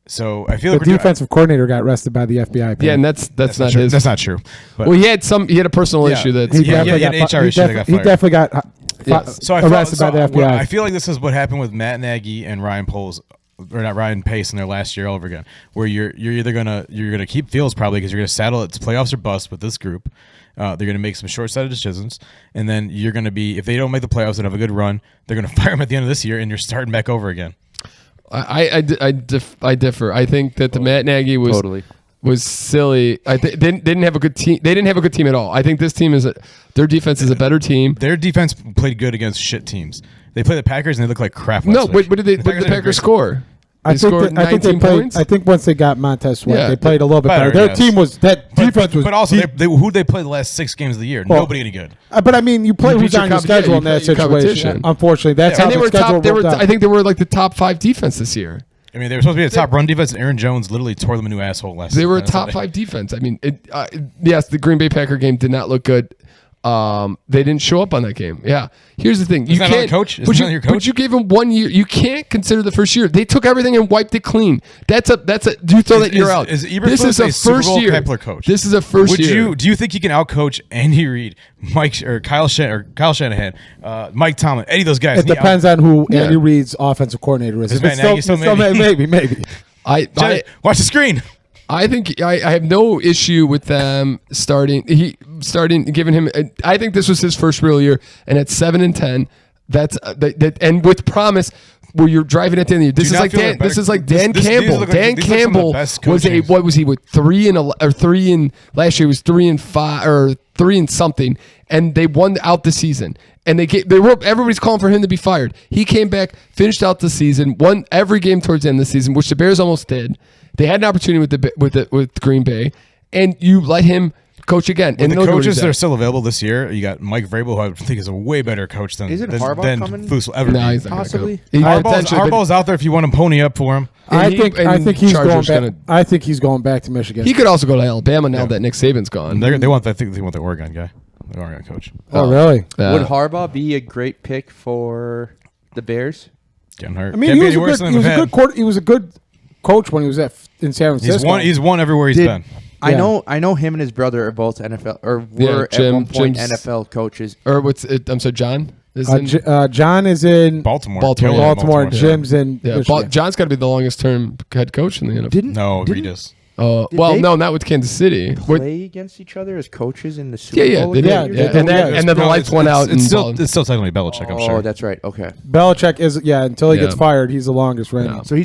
So I feel The like we're defensive coordinator got arrested by the FBI. Yeah, and that's not true. his. That's not true. But Well, he had a personal Yeah. issue that. He Yeah, definitely he had got HR issue that got He fired. definitely got Yes. So arrested by the FBI. I feel like this is what happened with Matt Nagy and Ryan Poles, or not Ryan Pace in their last year all over again. Where you're either gonna keep Fields probably because you're gonna saddle it's playoffs or bust with this group. They're gonna make some short-sighted decisions, and then you're gonna be if they don't make the playoffs and have a good run, they're gonna fire him at the end of this year, and you're starting back over again. I differ. I think that the Matt Nagy was silly. They didn't have a good team. They didn't have a good team at all. I think this team their defense is a better team. Their defense played good against shit teams. They played the Packers and they look like crap. No, last what week. did the Packers score? They scored I think they 19 played. points. I think once they got Montez Sweat, Yeah, they played a little bit better. better, Their yes. team was defense was. But also, deep. who they played the last 6 games of the year? Well, Nobody any good. But I mean, you play You who's beat your on your competition. schedule in Yeah, that you beat your situation. competition. Unfortunately, that's how And they the were schedule top. They were. worked out. I think they were like the top 5 defense this year. I mean, they were supposed to be a top run defense, and Aaron Jones literally tore them a new asshole last. They were a last top Sunday. 5 defense. I mean, yes, the Green Bay Packer game did not look good. They didn't show up on that game. Yeah. Here's the thing. Isn't that on the coach? Isn't that your coach? But you gave him 1 year. You can't consider the first year. They took everything and wiped it clean. That's a. Do you throw that year out? Is Eberflus This is a a Super first Bowl year. Kepler coach? This is a first year. Do you think he can outcoach Andy Reid, Kyle Shanahan, Mike Tomlin, any of those guys? It depends on who Yeah. Andy Reid's offensive coordinator is. Is If it's Matt Nagy still maybe. Watch the screen. I think I have no issue with them giving him. I think this was his first real year, and at 7-10, that's and with promise. Where you're driving at the end of the year. This Do is you like not feel Dan. like better- This is like this- Dan these Campbell. look like- Dan these look some of the Campbell best was coaches. what was he with 3 and last year was 3-5 or 3 and something, and they won out the season. And everybody's calling for him to be fired. He came back, finished out the season, won every game towards the end of the season, which the Bears almost did. They had an opportunity with Green Bay, and you let him coach again. And and the look what he coaches that did. are still available this year, you got Mike Vrabel, who I think is a way better coach than Isn't Harbaugh than coming? Foose will ever No, be. he's not gonna Possibly. go. He potentially, but Harbaugh's out there if you want to pony up for him. I And think he's going Chargers back. I think he's going back to Michigan. He could also go to Alabama now that Nick Saban's gone. They want the Oregon guy, the Oregon coach. oh, really? Would Harbaugh be a great pick for the Bears? Getting hurt. I mean, Can't he be was any a worse than they've had. he was a good coach when he was in San Francisco. He's won everywhere he's Did- been. Yeah. I know him and his brother are both NFL or Yeah, were Jim- at one point Jim's- NFL coaches. Or what's it? I'm sorry, John is in. John is in Baltimore. Baltimore. Killing Baltimore. Baltimore. Jim's in Yeah, Michigan. John's got to be the longest term head coach in the NFL. Didn't No, didn't- Regis. Well, they no, not with Kansas City. play against each other as coaches in the Super Yeah, Bowl? they Yeah, did. they Yeah. did. And then the lights went out. It's and still technically Belichick, I'm sure. Oh, that's right. Okay. Belichick is until he gets Yeah. fired, he's the longest reigning. Yeah. So he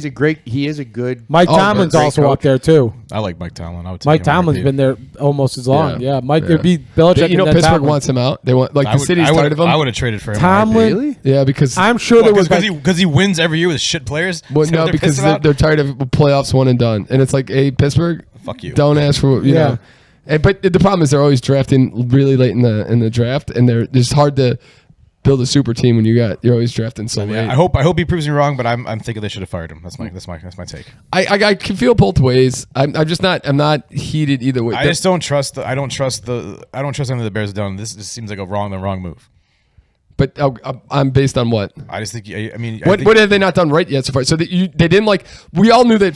is a good. Mike Tomlin's great also coach. up there too. I like Mike Tomlin. I would take Mike him in a Tomlin's heartbeat. been there almost as long. Yeah. Yeah, Mike Yeah. it'd be Belichick. you know, and then Pittsburgh Tomlin. wants him out. They want the city's I tired of him. I would have traded for him. Tomlin. Really? Yeah, because I'm sure there was because he wins every year with shit players. well, Is that no, what because pissed about? they're tired of playoffs one and done, and it's like, hey, Pittsburgh, Fuck you. don't ask for you Yeah. know. But the problem is they're always drafting really late in the draft, and it's hard to build a super team when you're always drafting so late. I hope he proves me wrong, but I'm thinking they should have fired him. That's my take. I can feel both ways. I'm not heated either way. I just don't trust I don't trust anything the Bears have done. This just seems like the wrong move. But I'm based on what? I just think What have they not done right yet so far? So they didn't like. We all knew that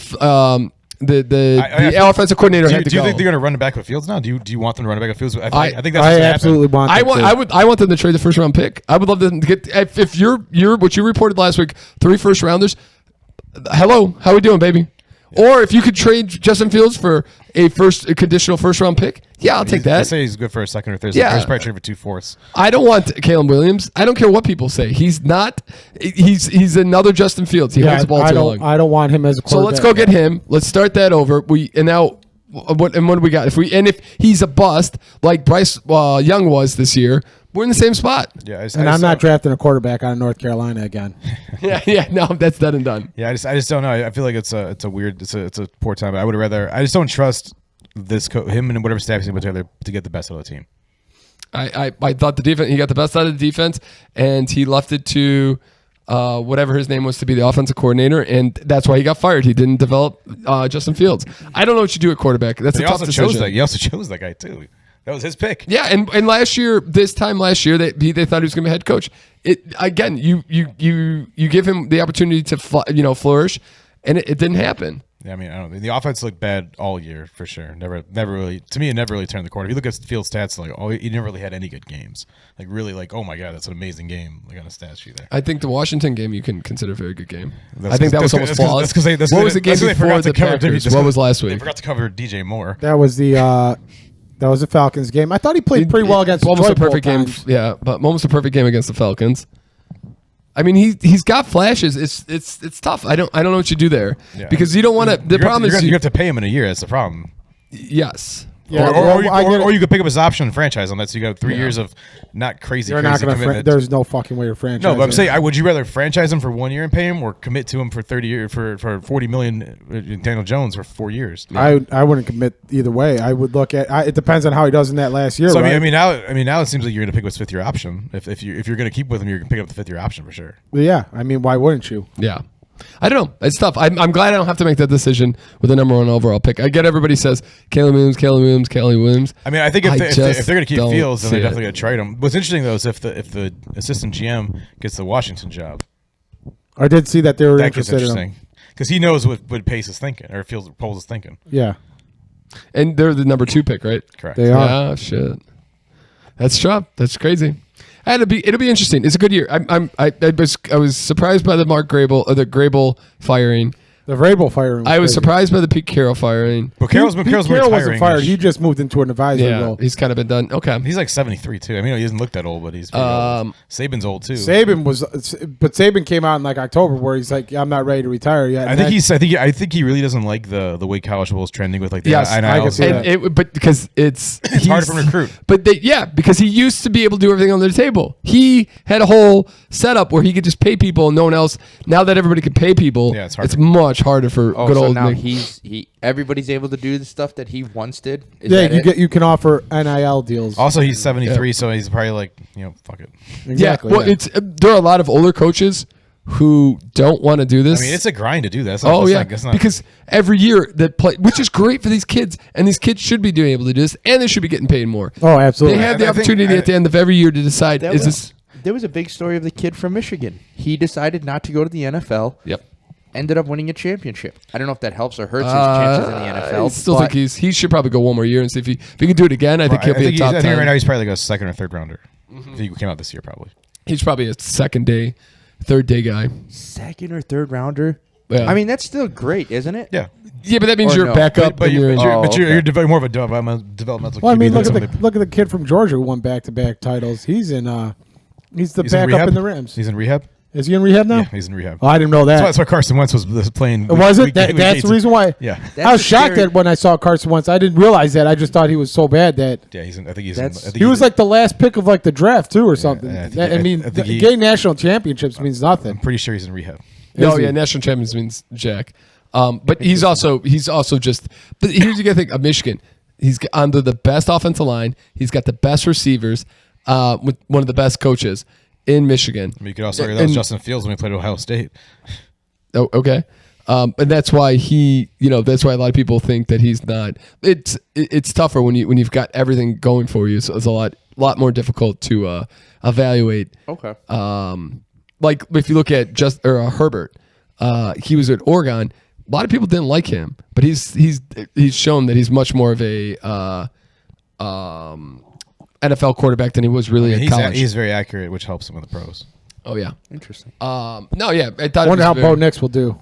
the offensive coordinator had to do you go. think they're going to run it back with Fields now? Do you want them to run it back with Fields? I think that's I what's gonna absolutely happen. want. I want them to trade the first round pick. I would love them to get if you're what you reported last week, 3 first rounders. Hello, how we doing, baby? Or if you could trade Justin Fields for a conditional first round pick, yeah, I'll take They that. say he's good for a second or third. Yeah. He's probably trading for 2/4. I don't want Caleb Williams. I don't care what people say. He's not. He's another Justin Fields. He holds the ball too long. I don't want him as a So quarterback. let's go get him. Let's start that over. What do we got? If he's a bust like Bryce Young was this year, we're in the same spot. Yeah, And I'm not drafting a quarterback out of North Carolina again. Yeah, no, that's done and done. Yeah, I just don't know. I feel like it's a poor time. I would rather. I just don't trust him and whatever staff he's put together to get the best out of the team. I thought the defense. He got the best out of the defense, and he left it to whatever his name was to be the offensive coordinator, and that's why he got fired. He didn't develop Justin Fields. I don't know what you do at quarterback. That's a tough decision. He also chose that guy too. That was his pick. Yeah, and this time last year, they thought he was going to be head coach. Again, you give him the opportunity to flourish, and it didn't happen. Yeah, I mean, I don't. The offense looked bad all year for sure. Never really. To me, it never really turned the corner. If you look at Fields' stats, he never really had any good games. Oh my god, that's an amazing game. On a stat sheet there. I think the Washington game you can consider a very good game. I think that was almost flawless. What What was the game before the Packers? What was last They week? forgot to cover DJ Moore. That was the Falcons game. I thought he played pretty well against almost Detroit a perfect both game. times. Yeah, but almost a perfect game against the Falcons. I mean, he's got flashes. It's tough. I don't know what you do there because you don't want to. The problem is you have to pay him in a year. That's the problem. Yes. Yeah, Or you could pick up his option and franchise on that. So you got 3 years of not crazy. They're not going to. commitment. There's no fucking way to franchise. No, but I'm him. saying, would you rather franchise him for 1 year and pay him, or commit to him for 30 years for $40 million, Daniel Jones for 4 years? I wouldn't commit either way. I would look at. It depends on how he does in that last year. So right? I mean now it seems like you're going to pick up his 5th year option. If you're going to keep with him, you're going to pick up the 5th year option for sure. Yeah, I mean, why wouldn't you? Yeah. I don't know. It's tough. I'm glad I don't have to make that decision with the number 1 overall pick. I get everybody says Caleb Williams. I mean, I think if they're going to keep don't Fields, then see they're it. definitely going to trade him. What's interesting though is if the assistant GM gets the Washington job, I did see that they were that gets interested in him. interesting because he knows what Pace is thinking or Poles is thinking. Yeah, And they're the number 2 pick, right? Correct. they are. Yeah, shit. That's tough. That's crazy. And it'll be interesting. It's a good year. I was surprised by the Mark Grable or the Grable firing. The Vrabel firing. I was crazy. surprised by the Pete Carroll firing. But Carroll's Pete been Carroll wasn't retiring. fired. He just moved into an advisory Yeah, role. he's kind of been done. Okay. He's like 73 too. I mean, he doesn't look that old, but he's pretty old. Saban's old too. Saban came out in like October where he's like, I'm not ready to retire yet. I think he really doesn't like the way college football is trending with like the Yes, I NIL. can see that. But because it's hard for him to recruit. But because he used to be able to do everything on the table. He had a whole setup where he could just pay people and no one else. Now that everybody can pay people, Yeah, it's hard. much harder for good So old now Nick. everybody's able to do the stuff that he once did. You can offer NIL deals. Also, he's 73, so he's probably like, fuck it. Exactly. Yeah, well, yeah. there are a lot of older coaches who don't want to do this. I mean, it's a grind to do that. Because every year that play, which is great for these kids, and these kids should be doing able to do this, and they should be getting paid more. Oh, absolutely. They have the I think- opportunity at the end of every year to decide: There was a big story of the kid from Michigan. He decided not to go to the NFL. Yep. Ended up winning a championship. I don't know if that helps or hurts his chances in the NFL. I still think he should probably go one more year and see if he can do it again. I think he'll be a top 10. I think right now he's probably like a 2nd or 3rd rounder. I think he came out this year probably. He's probably a 2nd day, 3rd day guy. 2nd or 3rd rounder. Yeah. I mean, that's still great, isn't it? Yeah. Yeah, but that means Or you're no. back up. But and you're, you're- okay. more of a developmental Well, I QB mean, than look at the kid from Georgia who won back-to-back titles. He's the He's in backup rehab? in the Rams. He's in rehab? Is he in rehab now? Yeah, he's in rehab. Oh, I didn't know that. That's why Carson Wentz was playing. Was it? week That's the 18. reason why. Yeah. That's I was a shocked scary- that when I saw Carson Wentz. I didn't realize that. I just thought he was so bad that Yeah, he's in, I think he's That's- in, I think he was like the last pick of like the draft too, or something. I think I mean, I think he- getting national championships means I'm nothing. pretty sure he's in rehab. No, Is he? yeah, national champions means Jack. But he's also just. But here's the good thing of Michigan. He's under the best offensive line. He's got the best receivers. With one of the best coaches in Michigan. I mean, you could also argue that was Justin Fields when he played at Ohio State. Oh, okay. And that's why that's why a lot of people think that he's not. It's tougher when you've got everything going for you. So it's a lot more difficult to evaluate. Okay. Like if you look at Herbert, he was at Oregon. A lot of people didn't like him, but he's shown that he's much more of a NFL quarterback than he was really in college. He's very accurate, which helps him with the pros. Oh yeah. Interesting. No, yeah. I thought I it wonder was how very- Bo Nix will do.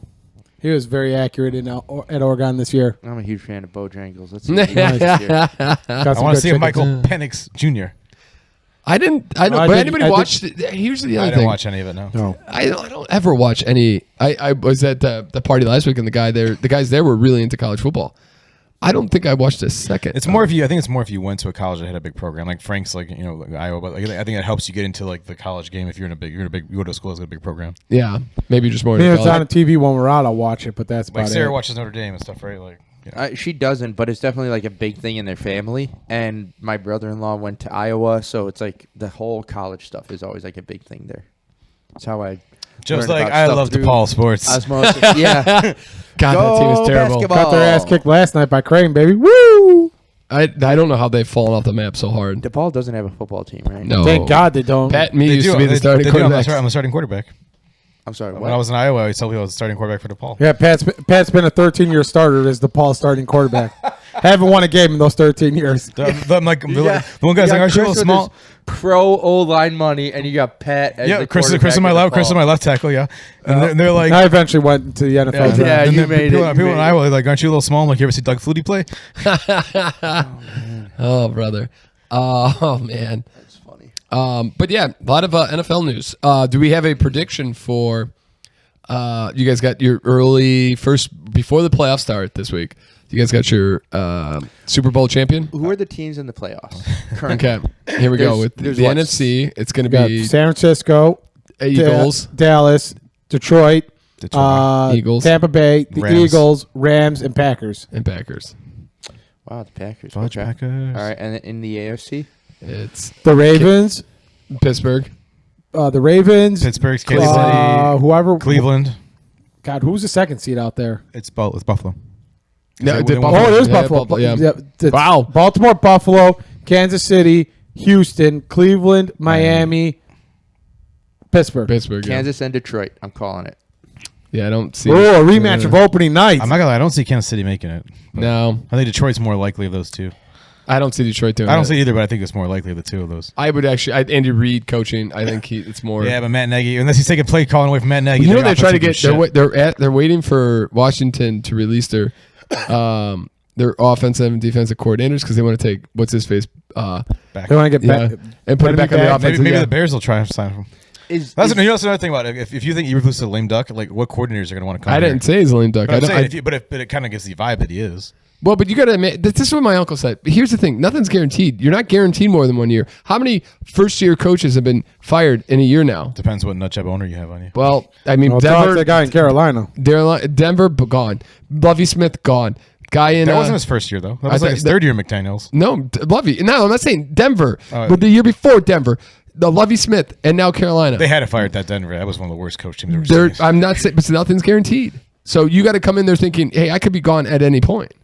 He was very accurate at Oregon this year. I'm a huge fan of Bojangles. That's Got I some want good to see a chickens. Michael Penix Jr. I don't. I But did- anybody I did- watched? Here's the I other didn't thing. watch any of it. No. No. I don't ever watch any. I was at the party last week, and the guys there were really into college football. I don't think I watched a second. It's more if you. I think it's more if you went to a college that had a big program, like Frank's, like like Iowa. But like, I think it helps you get into like the college game if you're in a big. You go to a school that's got a big program. Yeah, maybe just more. I mean, into it's on college. TV when we're out. I'll watch it, but that's Like about Sarah it. watches Notre Dame and stuff, right? Like, She doesn't, but it's definitely like a big thing in their family. And my brother-in-law went to Iowa, so it's like the whole college stuff is always like a big thing there. That's how I. just learned like about I stuff love through DePaul sports. Osmosis. Yeah. God, that team is terrible. Basketball. Got their ass kicked last night by Crane, baby. Woo! I don't know how they've fallen off the map so hard. DePaul doesn't have a football team, right? No, Thank God they don't. Pat and me They used do. to be the They starting do. quarterback. I'm the starting quarterback. I'm sorry. When I was in Iowa, I used to tell people I was the starting quarterback for DePaul. Yeah, Pat's been a 13-year starter as the Paul starting quarterback. Haven't won a game in those 13 years. I'm like, the one guy's like, aren't you a little small? Pro O-line money, and you got Pat as Yeah, the Chris quarterback is my of left. Chris is DePaul. my left tackle. Yeah, and they're like, I eventually went into the NFL draft. Yeah, and you then made people, it, you People in made Iowa are like, aren't you a little small? I'm like, you ever see Doug Flutie play? Oh, brother. Oh man. That's funny. But yeah, a lot of NFL news. Do we have a prediction for? You guys got your early first before the playoffs start this week. You guys got your Super Bowl champion. Who are the teams in the playoffs? Currently? Okay, here we go with There's the what? NFC. It's going We to got be San Francisco, Eagles. Dallas, Detroit, Eagles. Tampa Bay, the Rams. Eagles, Rams, and Packers. And Packers. Wow, the Packers. Fudge Okay. Packers. All right, and in the AFC, It's The Ravens, Pittsburgh. Pittsburgh, Kansas City, whoever. Cleveland. God, who's the second seed out there? It's Buffalo. No, They- did they won- Buffalo- Oh, it is yeah, Buffalo. yeah. It's Wow. Baltimore, Buffalo, Kansas City, Houston, Cleveland, Miami, Pittsburgh. Pittsburgh. Yeah. Kansas and Detroit. I'm calling it. Yeah, I don't see. Oh, a rematch of opening night. I'm not gonna lie, I don't see Kansas City making it. No, I think Detroit's more likely of those two. I don't see Detroit doing. I don't that. see either, but I think it's more likely of the two of those. I would actually. Andy Reid coaching. I think it's more. Yeah, but Matt Nagy, unless he's taking play calling away from Matt Nagy, You know their they're trying to offense get. will be shit. They're waiting for Washington to release their offensive and defensive coordinators because they want to take what's his face. Back. They want to get Yeah, back. and put it back on the back. offense. Maybe yeah. the Bears will try to sign him. Is That's another thing about it. If you think Eberflus is a lame duck, like what coordinators are going to want to come? I didn't say he's a lame duck. But, I'm I saying, don't, but it kind of gives the vibe that he is. well, but you got to admit this is what my uncle said. But here's the thing: nothing's guaranteed. You're not guaranteed more than 1 year. How many first-year coaches have been fired in a year now? Depends what nutjob owner you have on you. Well, I mean, Well, talk to the Denver, guy in Carolina. Denver gone. Lovey Smith gone. Guy in That wasn't his first year though. That was I like his thought- third year, McDaniels. No, Lovey. No, I'm not saying Denver, Oh, but the year before Denver, the Lovey Smith, and now Carolina. They had to fire at that Denver. That was one of the worst coach teams I've They're, ever seen. I'm not saying, but nothing's guaranteed. So you got to come in there thinking, hey, I could be gone at any point.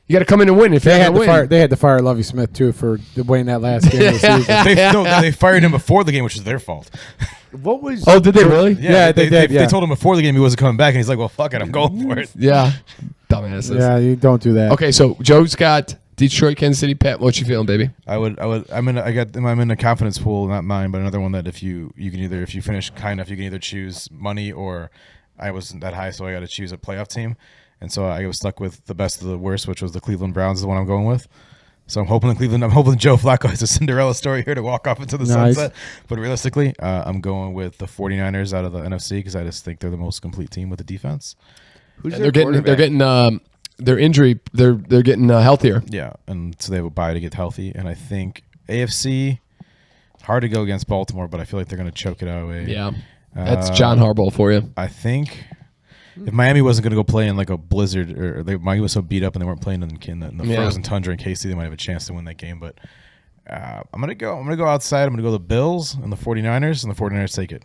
You got to come in and win. If They you had win, to fire. They had to fire Lovey Smith too for winning that last game of the season. They fired him before the game, which was their fault. what was? Oh, did they really? Yeah, they did, yeah. They told him before the game he wasn't coming back, and he's like, "Well, fuck it, I'm going for it." Yeah, dumbasses. Yeah, you don't do that. Okay, so Joe's got Detroit, Kansas City. Pat, what you feeling, baby? I'm in a confidence pool, not mine, but another one that if you can either, if you finish high enough, you can either choose money or I wasn't that high, so I got to choose a playoff team, and so I was stuck with the best of the worst, which was the Cleveland Browns. Is the one I'm going with. So I'm hoping Joe Flacco has a Cinderella story here to walk off into the sunset. But realistically, I'm going with the 49ers out of the NFC because I just think they're the most complete team with the defense. Who's They're getting their injury. They're getting healthier. Yeah, and so they have a bye to get healthy. And I think AFC, hard to go against Baltimore, but I feel like they're going to choke it out. Yeah, that's John Harbaugh for you. I think if Miami wasn't going to go play in like a blizzard, or Miami was so beat up and they weren't playing in the frozen tundra in KC, they might have a chance to win that game. But I'm gonna go outside. I'm gonna go the Bills and the 49ers, and the 49ers take it.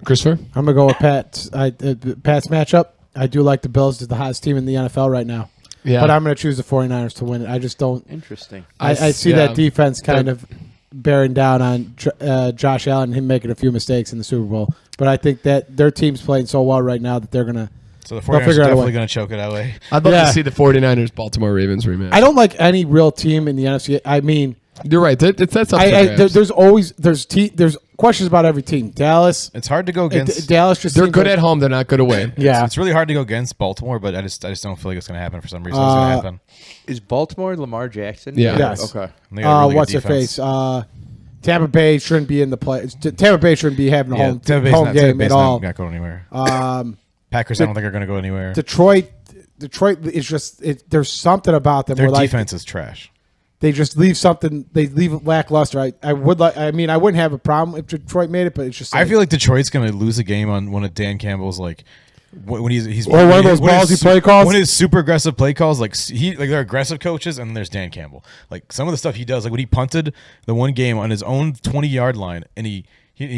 Christopher, I'm gonna go with Pat's matchup. I do like the Bills as the hottest team in the NFL right now. Yeah, but I'm gonna choose the 49ers to win it. I just don't. Interesting. I see that defense kind of bearing down on Josh Allen and him making a few mistakes in the Super Bowl. But I think that their team's playing so well right now that they're going to. So the 49ers are definitely going to choke it out. I'd love to see the 49ers Baltimore Ravens rematch. I don't like any real team in the NFC. I mean, you're right. That's up there's questions about every team. Dallas. It's hard to go against. Dallas just they're good at home. They're not good away. Yeah, it's really hard to go against Baltimore, but I just don't feel like it's going to happen for some reason. It's going to happen. Is Baltimore Lamar Jackson? Yeah. Yes. Okay. Really what's their face? Tampa Bay shouldn't be in the play. Tampa Bay shouldn't be having a home game at all. Not going anywhere. Packers, I don't think are going to go anywhere. Detroit is just there's something about them. Their where defense is trash. They just leave something. They leave it lackluster. I wouldn't have a problem if Detroit made it, but it's just. I feel like Detroit's going to lose a game on one of Dan Campbell's when he's or one of those ballsy play calls. One of his super aggressive play calls, they're aggressive coaches, and then there's Dan Campbell. Like some of the stuff he does, like when he punted the one game on his own 20-yard line, and he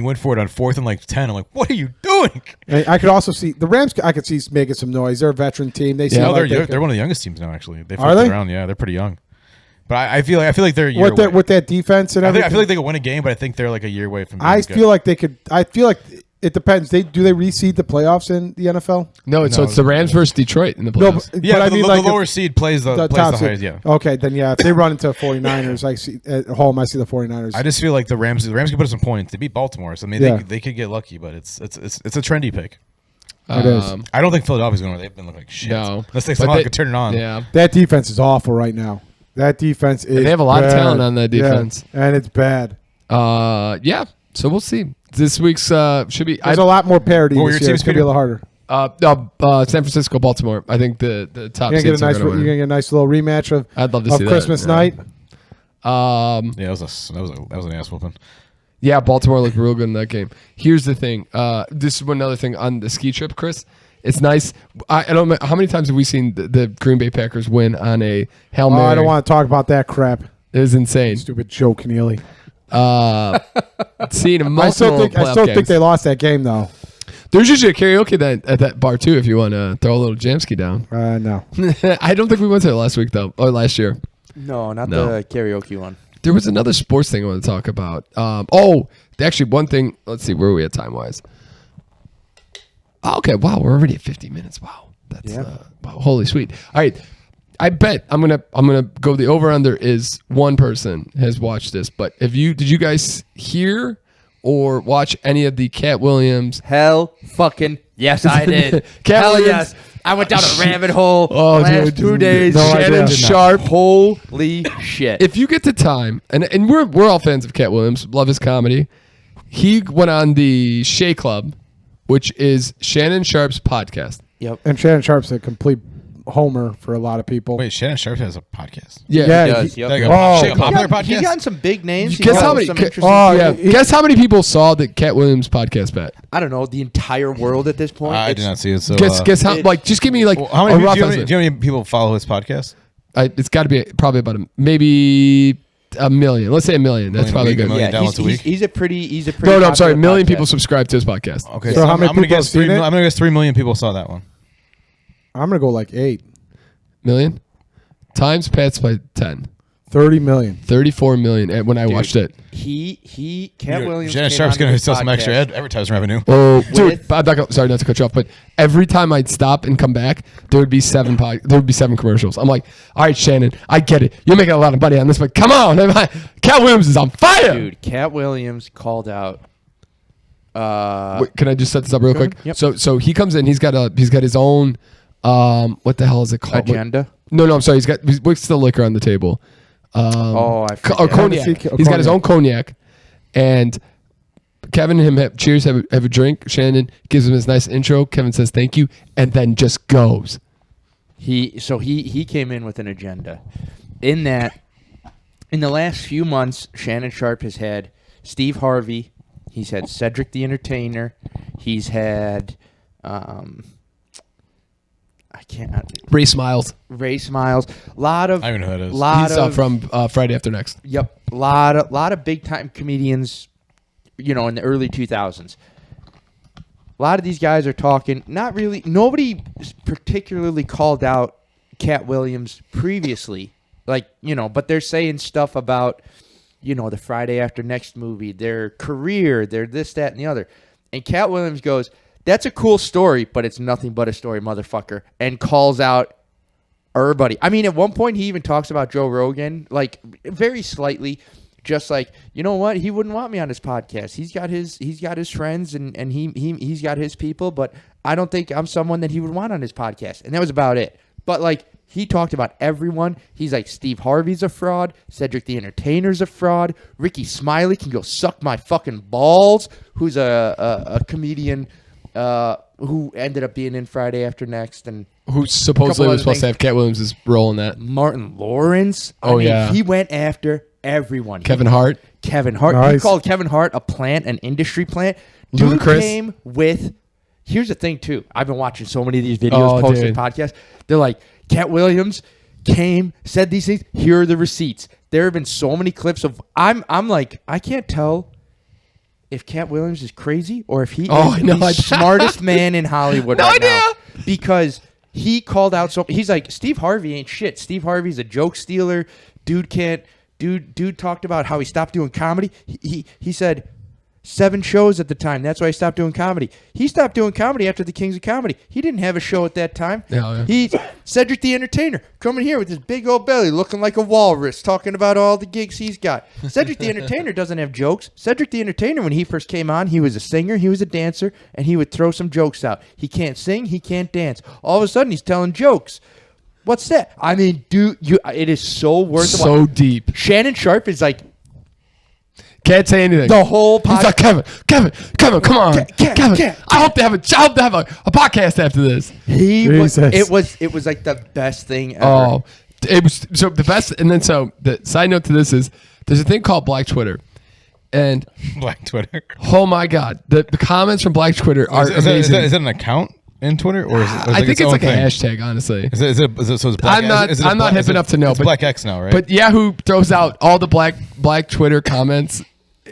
went for it on 4th and 10. I'm like, what are you doing? And I could also see the Rams. I could see making some noise. They're a veteran team. They're one of the youngest teams now. Actually, are they? Around, yeah, they're pretty young. But I feel like they're a year away. With that defense and everything. I feel like they could win a game, but I think they're like a year away from. I feel like they could. I feel like it depends. Do they reseed the playoffs in the NFL? No, so it's the Rams versus Detroit in the playoffs. No, but I mean, the lower seed plays the highest. Yeah. Okay, then if they run into 49ers, I see at home. I see the 49ers. I just feel like the Rams can put up some points. They beat Baltimore, so I mean they could get lucky, but it's a trendy pick. It is. I don't think Philadelphia's going to. They've been looking like shit. No, unless they somehow could turn it on. Yeah, that defense is awful right now. That defense is. They have a lot of talent on that defense, and it's bad. Yeah. So we'll see. This week's should be. There's a lot more parity this year. It's gonna be a little harder. San Francisco, Baltimore. I think the top. You're gonna get a nice little rematch of. I'd love to see Christmas that. night. Yeah, that was an ass whooping. Yeah, Baltimore looked real good in that game. Here's the thing. This is another thing on the ski trip, Chris. It's nice. I don't know how many times have we seen the Green Bay Packers win on a Hail Mary. I don't want to talk about that crap. It was insane. Stupid Joe Keneally. Seeing a I still think they lost that game though. There's usually a karaoke at that bar too if you want to throw a little Jamski down. No. I don't think we went to it last week though, or last year. No, not the karaoke one. There was another sports thing I want to talk about. Actually, one thing. Let's see, where are we at time wise? Okay, wow, we're already at 50 minutes. Wow, that's wow, holy sweet. All right, I bet I'm gonna go. The over under is one person has watched this, but did you guys hear or watch any of the Cat Williams? Hell, fucking yes, I did. Cat Williams. Yes. I went down a rabbit hole dude, 2 days. Shannon Sharp. Holy shit. If you get the time, and we're all fans of Cat Williams, love his comedy. He went on the Shea Club, which is Shannon Sharp's podcast. Yep. And Shannon Sharp's a complete homer for a lot of people. Wait, Shannon Sharp has a podcast? Yeah. He does. Like a popular podcast? He's gotten some big names. Guess how many people saw the Cat Williams podcast, Pat? I don't know, the entire world at this point. I did not see it. So guess how? Just give me how many? Do you know how many people follow his podcast? It's got to be probably about maybe a million. Let's say a million. That's probably good. He's a pretty. No, I'm sorry. A million people subscribe to his podcast. Okay, so how many people have seen it? I'm gonna guess 3 million people saw that one. I'm going to go like 8 million times Pat's by 10. 30 million. 34 million when I watched it. Cat Williams. Shannon Sharp's going to sell some extra advertising revenue. Oh, dude, sorry not to cut you off, but every time I'd stop and come back, there would be 7 commercials. I'm like, all right, Shannon, I get it. You're making a lot of money on this, but come on. Cat Williams is on fire. Dude, Cat Williams called out Wait, can I just set this up real quick? Yep. So he comes in. He's got his own. What the hell is it called? Agenda. No, I'm sorry. What's the liquor on the table? I forget. Cognac. He's got his own cognac, and Kevin and him have a drink. Shannon gives him his nice intro. Kevin says thank you, and then just goes. He came in with an agenda. In that, in the last few months, Shannon Sharp has had Steve Harvey. He's had Cedric the Entertainer. He's had Ray Smiles. Ray Smiles. A lot of I don't even know who that is. He's from Friday After Next. Yep. A lot of big time comedians, in the early 2000s. A lot of these guys are talking. Not really. Nobody particularly called out Cat Williams previously, but they're saying stuff about, the Friday After Next movie, their career, their this, that, and the other. And Cat Williams goes, "That's a cool story, but it's nothing but a story, motherfucker," and calls out everybody. I mean, at one point he even talks about Joe Rogan, very slightly. Just like, you know what? He wouldn't want me on his podcast. He's got his friends and he's got his people, but I don't think I'm someone that he would want on his podcast. And that was about it. But he talked about everyone. He's like, Steve Harvey's a fraud. Cedric the Entertainer's a fraud. Ricky Smiley can go suck my fucking balls. Who's a comedian who ended up being in Friday After Next and who supposedly was supposed to have Cat Williams' role in that. Martin Lawrence. Yeah. He went after everyone. Kevin Hart. Nice. He called Kevin Hart a plant, an industry plant. Ludacris. Dude came with. Here's the thing too. I've been watching so many of these videos, posted podcasts. They're like, Cat Williams came, said these things. Here are the receipts. There have been so many clips of. I'm like, I can't tell if Cat Williams is crazy or if he is the smartest man in Hollywood right now. Because he called out he's like, Steve Harvey ain't shit. Steve Harvey's a joke stealer. Dude talked about how he stopped doing comedy. He said 7 shows at the time. That's why he stopped doing comedy. He stopped doing comedy after the Kings of Comedy. He didn't have a show at that time. Yeah. Cedric the Entertainer coming here with his big old belly looking like a walrus talking about all the gigs he's got. Cedric the Entertainer doesn't have jokes. Cedric the Entertainer, when he first came on, he was a singer, he was a dancer, and he would throw some jokes out. He can't sing, he can't dance. All of a sudden, he's telling jokes. What's that? I mean, it is so worth it. So deep. Shannon Sharp is like, can't say anything. the whole He's like, Kevin, come on, Kevin. I hope they have a podcast after this. It was like the best thing ever. Oh, it was so the best. And then the side note to this is there's a thing called Black Twitter, and Black Twitter. Oh my God, the comments from Black Twitter are amazing. Is it an account in Twitter, or is it? I think it's like a hashtag, honestly. Is it so it's Black? I'm not hip enough to know. It's but Black X now, right? But Yahoo throws out all the Black Twitter comments.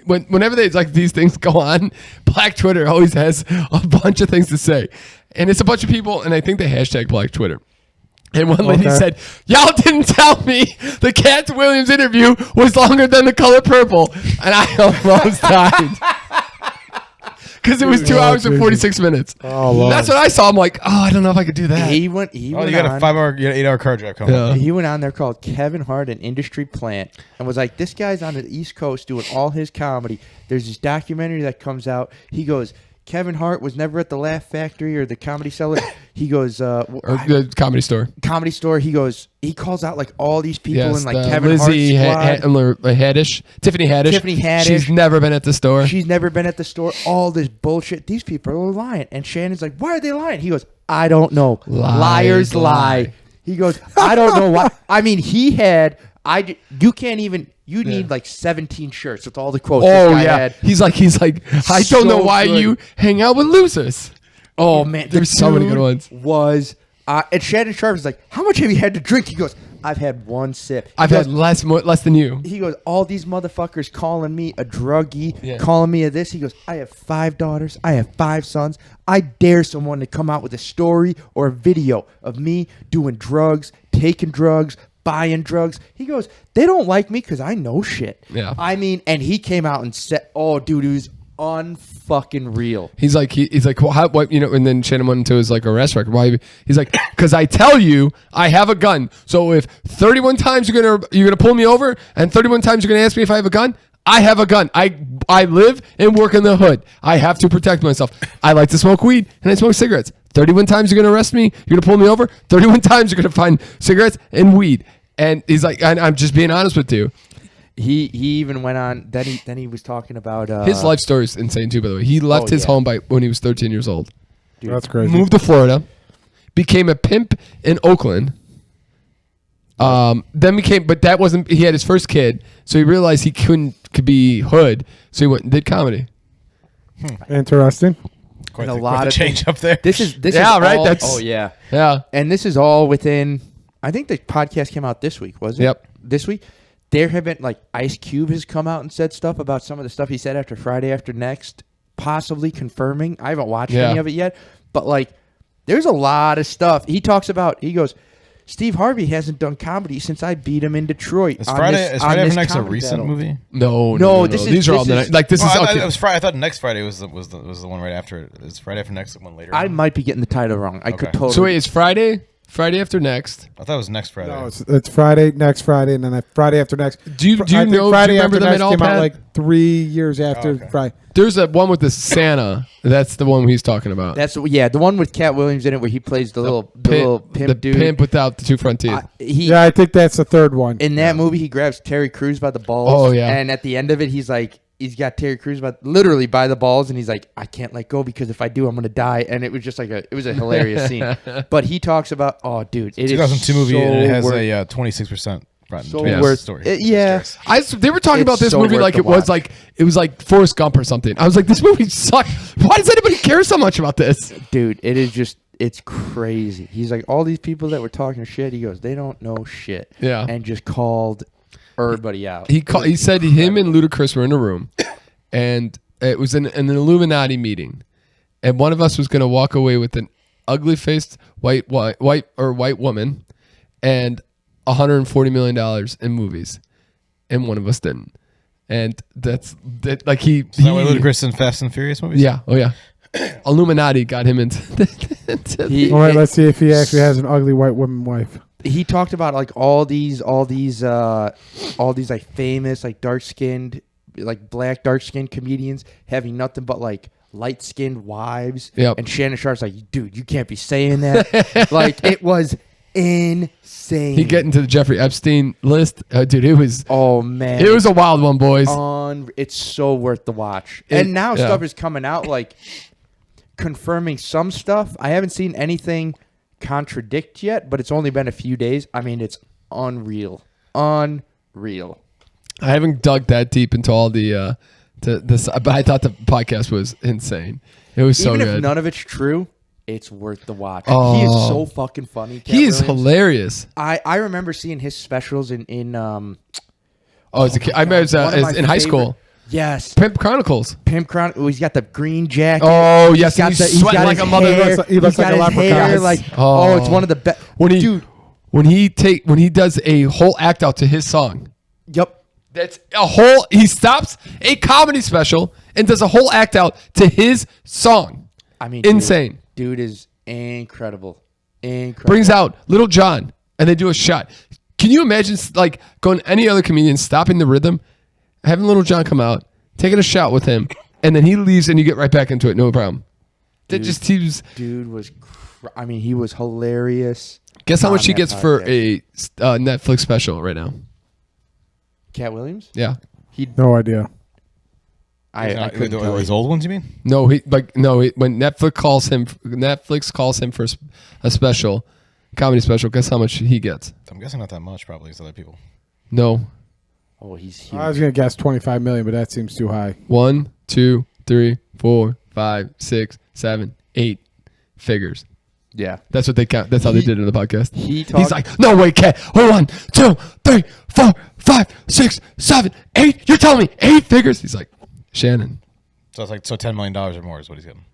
Whenever these things go on, Black Twitter always has a bunch of things to say, and it's a bunch of people, and I think they hashtag Black Twitter. And one lady said, "Y'all didn't tell me the Cat Williams interview was longer than The Color Purple," and I almost died. Because it was 2 hours and 46 minutes. Oh, Lord. That's what I saw. I'm like, I don't know if I could do that. He went you got a 8-hour car drive coming. Yeah. He went on there called Kevin Hart, an industry plant, and was like, this guy's on the East Coast doing all his comedy. There's this documentary that comes out. He goes, Kevin Hart was never at the Laugh Factory or the Comedy Cellar. He goes, or the Comedy Store. Comedy Store. He goes, he calls out like all these people in like Kevin Lizzie Hart's squad. Tiffany Haddish. She's never been at the store. She's never been at the store. All this bullshit. These people are lying. And Shannon's like, why are they lying? He goes, I don't know. Liars lie. He goes, I don't know why. I mean, you can't even. You need like 17 shirts with all the quotes. Oh this guy yeah, had. he's like, I don't know why you hang out with losers. Oh man, there's so many good ones. And Shannon Sharp is like, how much have you had to drink? He goes, I've had one sip. I've had less than you. He goes, all these motherfuckers calling me a druggie, calling me a this. He goes, I have 5 daughters. I have 5 sons. I dare someone to come out with a story or a video of me doing drugs, taking drugs, buying drugs. He goes, they don't like me because I know shit. Yeah. I mean, and he came out and said, oh, dude, it was unfucking real. He's like, well, what, and then Shannon went into his like arrest record. Why? He's like, because I tell you, I have a gun. So if 31 times you're gonna pull me over, and 31 times you're gonna ask me if I have a gun, I have a gun. I live and work in the hood. I have to protect myself. I like to smoke weed and I smoke cigarettes. 31 times you're going to arrest me. You're going to pull me over. 31 times you're going to find cigarettes and weed. And he's like, I'm just being honest with you. He even went on. Then he was talking about His life story is insane too, by the way. He left his home when he was 13 years old. Dude. That's crazy. Moved to Florida. Became a pimp in Oakland. Then but that wasn't, he had his first kid, so he realized he could be hood, so he went and did comedy. Interesting. Quite And a the, lot quite the of change up there. This is Yeah, right? all- That's- oh yeah. Yeah. And this is all within. I think the podcast came out this week, was it? Yep. This week. There have been like Ice Cube has come out and said stuff about some of the stuff he said after Friday After Next, possibly confirming. I haven't watched any of it yet, but like, there's a lot of stuff he talks about. He goes, Steve Harvey hasn't done comedy since I beat him in Detroit. Is Friday After Next a recent movie? No. This is- These are all this is- like this Oh, is. I thought next Friday was the one right after it. Is Friday After Next the one later? I on? might be getting the title wrong. I Okay. could totally. So wait, it's Friday After Next. I thought it was next Friday. No, it's Friday, next Friday, and then Friday after next. Do you I think know? Friday do you remember after them next at all, came out Pat? like 3 years after okay. Friday. There's that one with the Santa. That's the one he's talking about. That's the one with Cat Williams in it, where he plays the little pimp the dude. pimp without the two front teeth. Yeah, I think that's the third one. In that movie, he grabs Terry Crews by the balls. Oh, yeah. And at the end of it, he's got Terry Crews literally by the balls, and he's like, I can't let go because if I do, I'm gonna die. And it was just it was a hilarious scene. But he talks about, oh, dude, it is 2002 movie, so and it has worth, a 26% Rotten so Tomatoes worth story. yeah. They were talking It's about this so movie worth like the it was like Forrest Gump or something. I was like, this movie sucked. Why does anybody care so much about this? Dude, it is just, it's crazy. He's like, all these people that were talking shit, he goes, they don't know shit. Yeah. And just called everybody out. He said him and Ludacris were in a room, and it was an Illuminati meeting, and one of us was going to walk away with an ugly faced white woman, and $140 million in movies, and one of us didn't, and that's like he. Is that why Ludacris in Fast and Furious movies? Yeah. Oh yeah. Illuminati got him into. All right, let's see if he actually has an ugly white woman wife. He talked about like all these like famous like dark-skinned, like black dark-skinned comedians having nothing but like light-skinned wives. Yep. And Shannon Sharp's like, dude, you can't be saying that. Like, it was insane. He get into the Jeffrey Epstein list, dude. It was. Oh man, It was a wild one, boys. It's so worth the watch. And now yeah. stuff is coming out like confirming some stuff. I haven't seen anything contradict yet, but it's only been a few days. I mean, it's unreal. Unreal. I haven't dug that deep into all the this, but I thought the podcast was insane. It was so Even good. if none of it's true, it's worth the watch. Oh. He is so fucking funny. Cat He is Williams. hilarious. I remember seeing his specials in As a kid, I remember one of my in high school. favorite- Yes. Pimp Chronicles. Pimp Crown. Oh, he's got the green jacket. Oh yes, He's got he's sweating like a mother. He looks like a leprechaun. Like, Oh. it's one of the best. When he Dude. when he does a whole act out to his song. Yep. That's a whole. He stops a comedy special and does a whole act out to his song. I mean, Insane. Dude is incredible. Incredible. Brings out Little John and they do a shot. Can you imagine like going any other comedian stopping the rhythm, having Little John come out, taking a shot with him, and then he leaves and you get right back into it, no problem. That just he was. Dude was. I mean, he was hilarious. Guess how on much he that gets for podcast. a Netflix special right now? Cat Williams. Yeah. No idea. I couldn't tell His you. old ones, you mean? No, when Netflix calls him for a special, comedy special. Guess how much he gets? I'm guessing not that much, probably, as other people. No, Oh, he's huge. I was gonna guess 25 million, but that seems too high. 1, 2, 3, 4, 5, 6, 7, 8 figures. Yeah. That's what they count. That's how they did it in the podcast. He He's like, no way, cat. 1, 2, 3, 4, 5, 6, 7, 8. You're telling me 8 figures? He's like, Shannon. So it's like $10 million or more is what he's getting.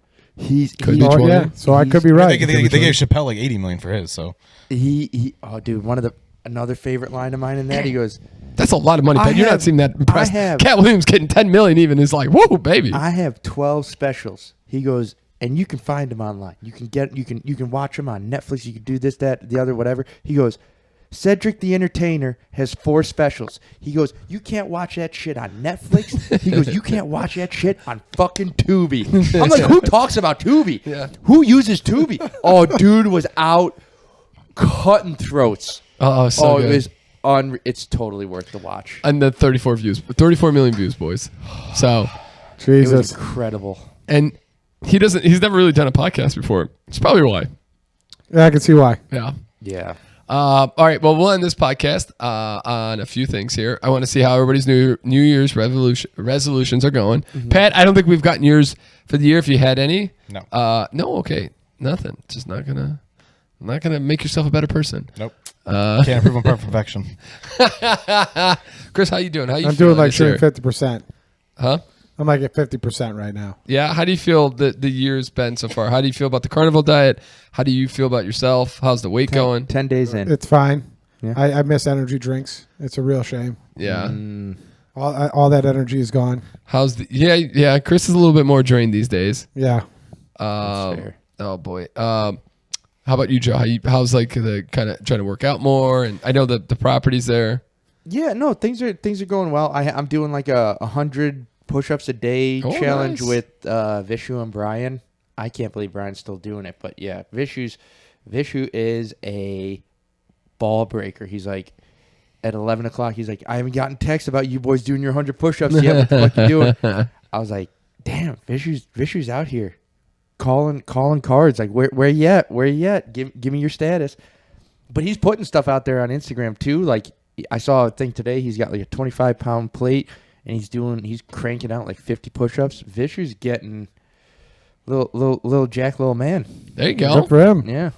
Could be Oh, 20. yeah. So I could be right. They gave Chappelle like $80 million for his. So Oh, dude, another favorite line of mine in that. He goes, That's a lot of money, Pat. You're not seeing that impressed. Cat Williams getting $10 million even is like, whoa, baby. I have 12 specials. He goes, and you can find them online. You can watch them on Netflix. You can do this, that, the other, whatever. He goes, Cedric the Entertainer has 4 specials. He goes, you can't watch that shit on Netflix. He goes, you can't watch that shit on fucking Tubi. I'm like, who talks about Tubi? Yeah. Who uses Tubi? Oh, dude was out cutting throats. Oh, so It good. was it's totally worth the watch. And the 34 million views, boys. So, It was Jesus. incredible. and he's never really done a podcast before. It's probably why. Yeah, I can see why. Yeah. Yeah. All right. Well, we'll end this podcast on a few things here. I want to see how everybody's New Year's resolutions are going. Pat, I don't think we've gotten yours for the year. If you had any, No. no. Okay, nothing. Just not gonna make yourself a better person. Nope. Can't improve on perfection. Chris, how you doing? How you? I'm feeling doing like this year? 50%. Huh? I'm like at 50% right now. Yeah. How do you feel that the year's been so far? How do you feel about the carnival diet? How do you feel about yourself? How's the weight going? 10 days in. It's fine. Yeah. I miss energy drinks. It's a real shame. Yeah. All that energy is gone. How's the? Yeah. Chris is a little bit more drained these days. Yeah. fair. Oh boy. How about you, Joe? How's like the kind of trying to work out more? And I know the property's there. Yeah, no, things are going well. I'm doing like a 100 push-ups a day challenge nice. with Vishu and Brian. I can't believe Brian's still doing it, but yeah, Vishu is a ball breaker. He's like at 11 o'clock. He's like, I haven't gotten text about you boys doing your 100 push-ups yet. What the fuck you doing? I was like, damn, Vishu's out here calling cards. Like, where you at? Where you at? Give me your status. But he's putting stuff out there on Instagram too. Like, I saw a thing today. He's got like a 25-pound plate, and he's cranking out like 50 push-ups. Vishu's getting little jack little man. There you go. Good for him. Yeah.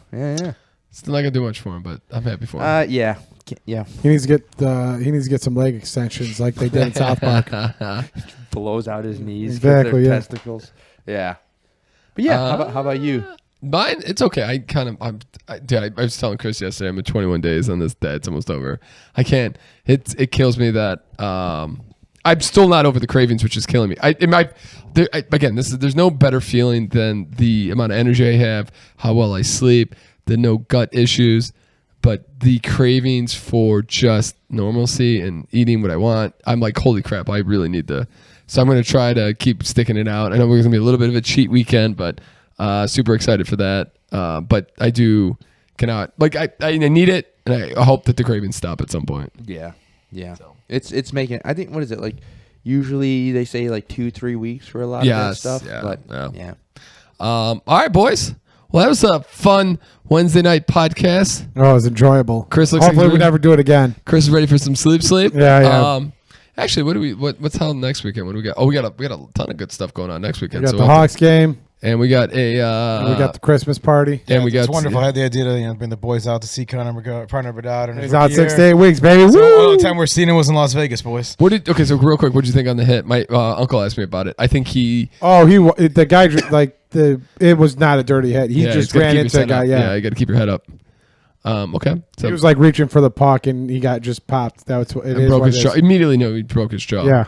Still not gonna do much for him, but I'm happy for him. Yeah. He needs to get some leg extensions like they did in South Park. Blows out his knees. 'cause Exactly, they're yeah. testicles. Yeah. But yeah, how about you? Mine, it's okay. I was telling Chris yesterday, I'm at 21 days on this day. It's almost over. I can't. It kills me that I'm still not over the cravings, which is killing me. There's no better feeling than the amount of energy I have, how well I sleep, the no gut issues, but the cravings for just normalcy and eating what I want. I'm like, holy crap, I really need to. So I'm going to try to keep sticking it out. I know we're going to be a little bit of a cheat weekend, but super excited for that. But I cannot, I need it, and I hope that the cravings stop at some point. Yeah. So. It's making. I think, what is it like? Usually they say like 2-3 weeks for a lot of that stuff. Yeah, But yeah. All right, boys. Well, that was a fun Wednesday night podcast. Oh, it was enjoyable. Chris looks Hopefully like we never do it again. Chris is ready for some sleep. Yeah. Actually, what's hell next weekend? What do we got? Oh, we got a ton of good stuff going on next We weekend. got the Hawks game. and we got a we got the Christmas party. and we got It's wonderful. I had the idea to bring the boys out to see Connor Bedard. And He's out 6 to 8 weeks, baby. So Woo! all the time we're seeing him was in Las Vegas, boys. Okay, so real quick, what did you think on the hit? My uncle asked me about it. I think he The guy it was not a dirty hit. He just gotta ran keep into your a guy. head up. Yeah. You got to keep your head up. Okay, so He was like reaching for the puck and he got just popped. That's what it is. broke what his it jaw. is. Immediately knew he broke his jaw. Yeah.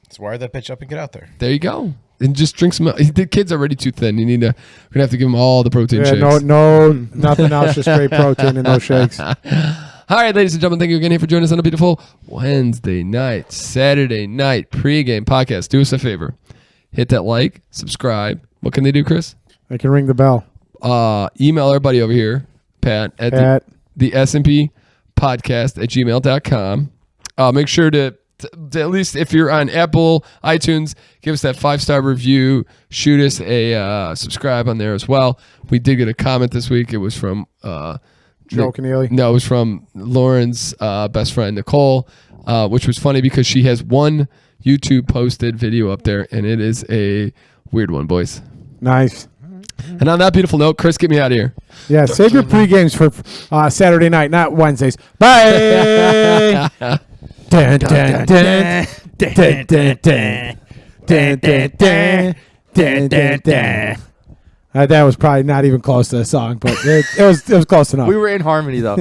Let's wire that pitch up and get out there. There you go. And just drink some. The kid's already too thin. We're gonna have to give him all the protein Yeah, shakes. no, nothing else. Just straight protein and no shakes. All right, ladies and gentlemen, thank you again here for joining us on a beautiful Wednesday night, Saturday night pregame podcast. Do us a favor. Hit that like, subscribe. What can they do, Chris? I can ring the bell. Email our buddy over here, Pat, at the SNPP podcast at gmail.com. Make sure to at least if you're on Apple, iTunes, give us that 5-star review. Shoot us a subscribe on there as well. We did get a comment this week. It was from Joe Keneally. No, it was from Lauren's best friend, Nicole, which was funny because she has one YouTube posted video up there, and it is a weird one, boys. Nice. And on that beautiful note, Chris, get me out of here. Yeah, save your pre-games for Saturday night, not Wednesdays. Bye. Dun, dun, dun. Dun, dun, dun. Dun, dun, dun. Dun, dun, dun. That was probably not even close to the song, but it was close enough. We were in harmony though.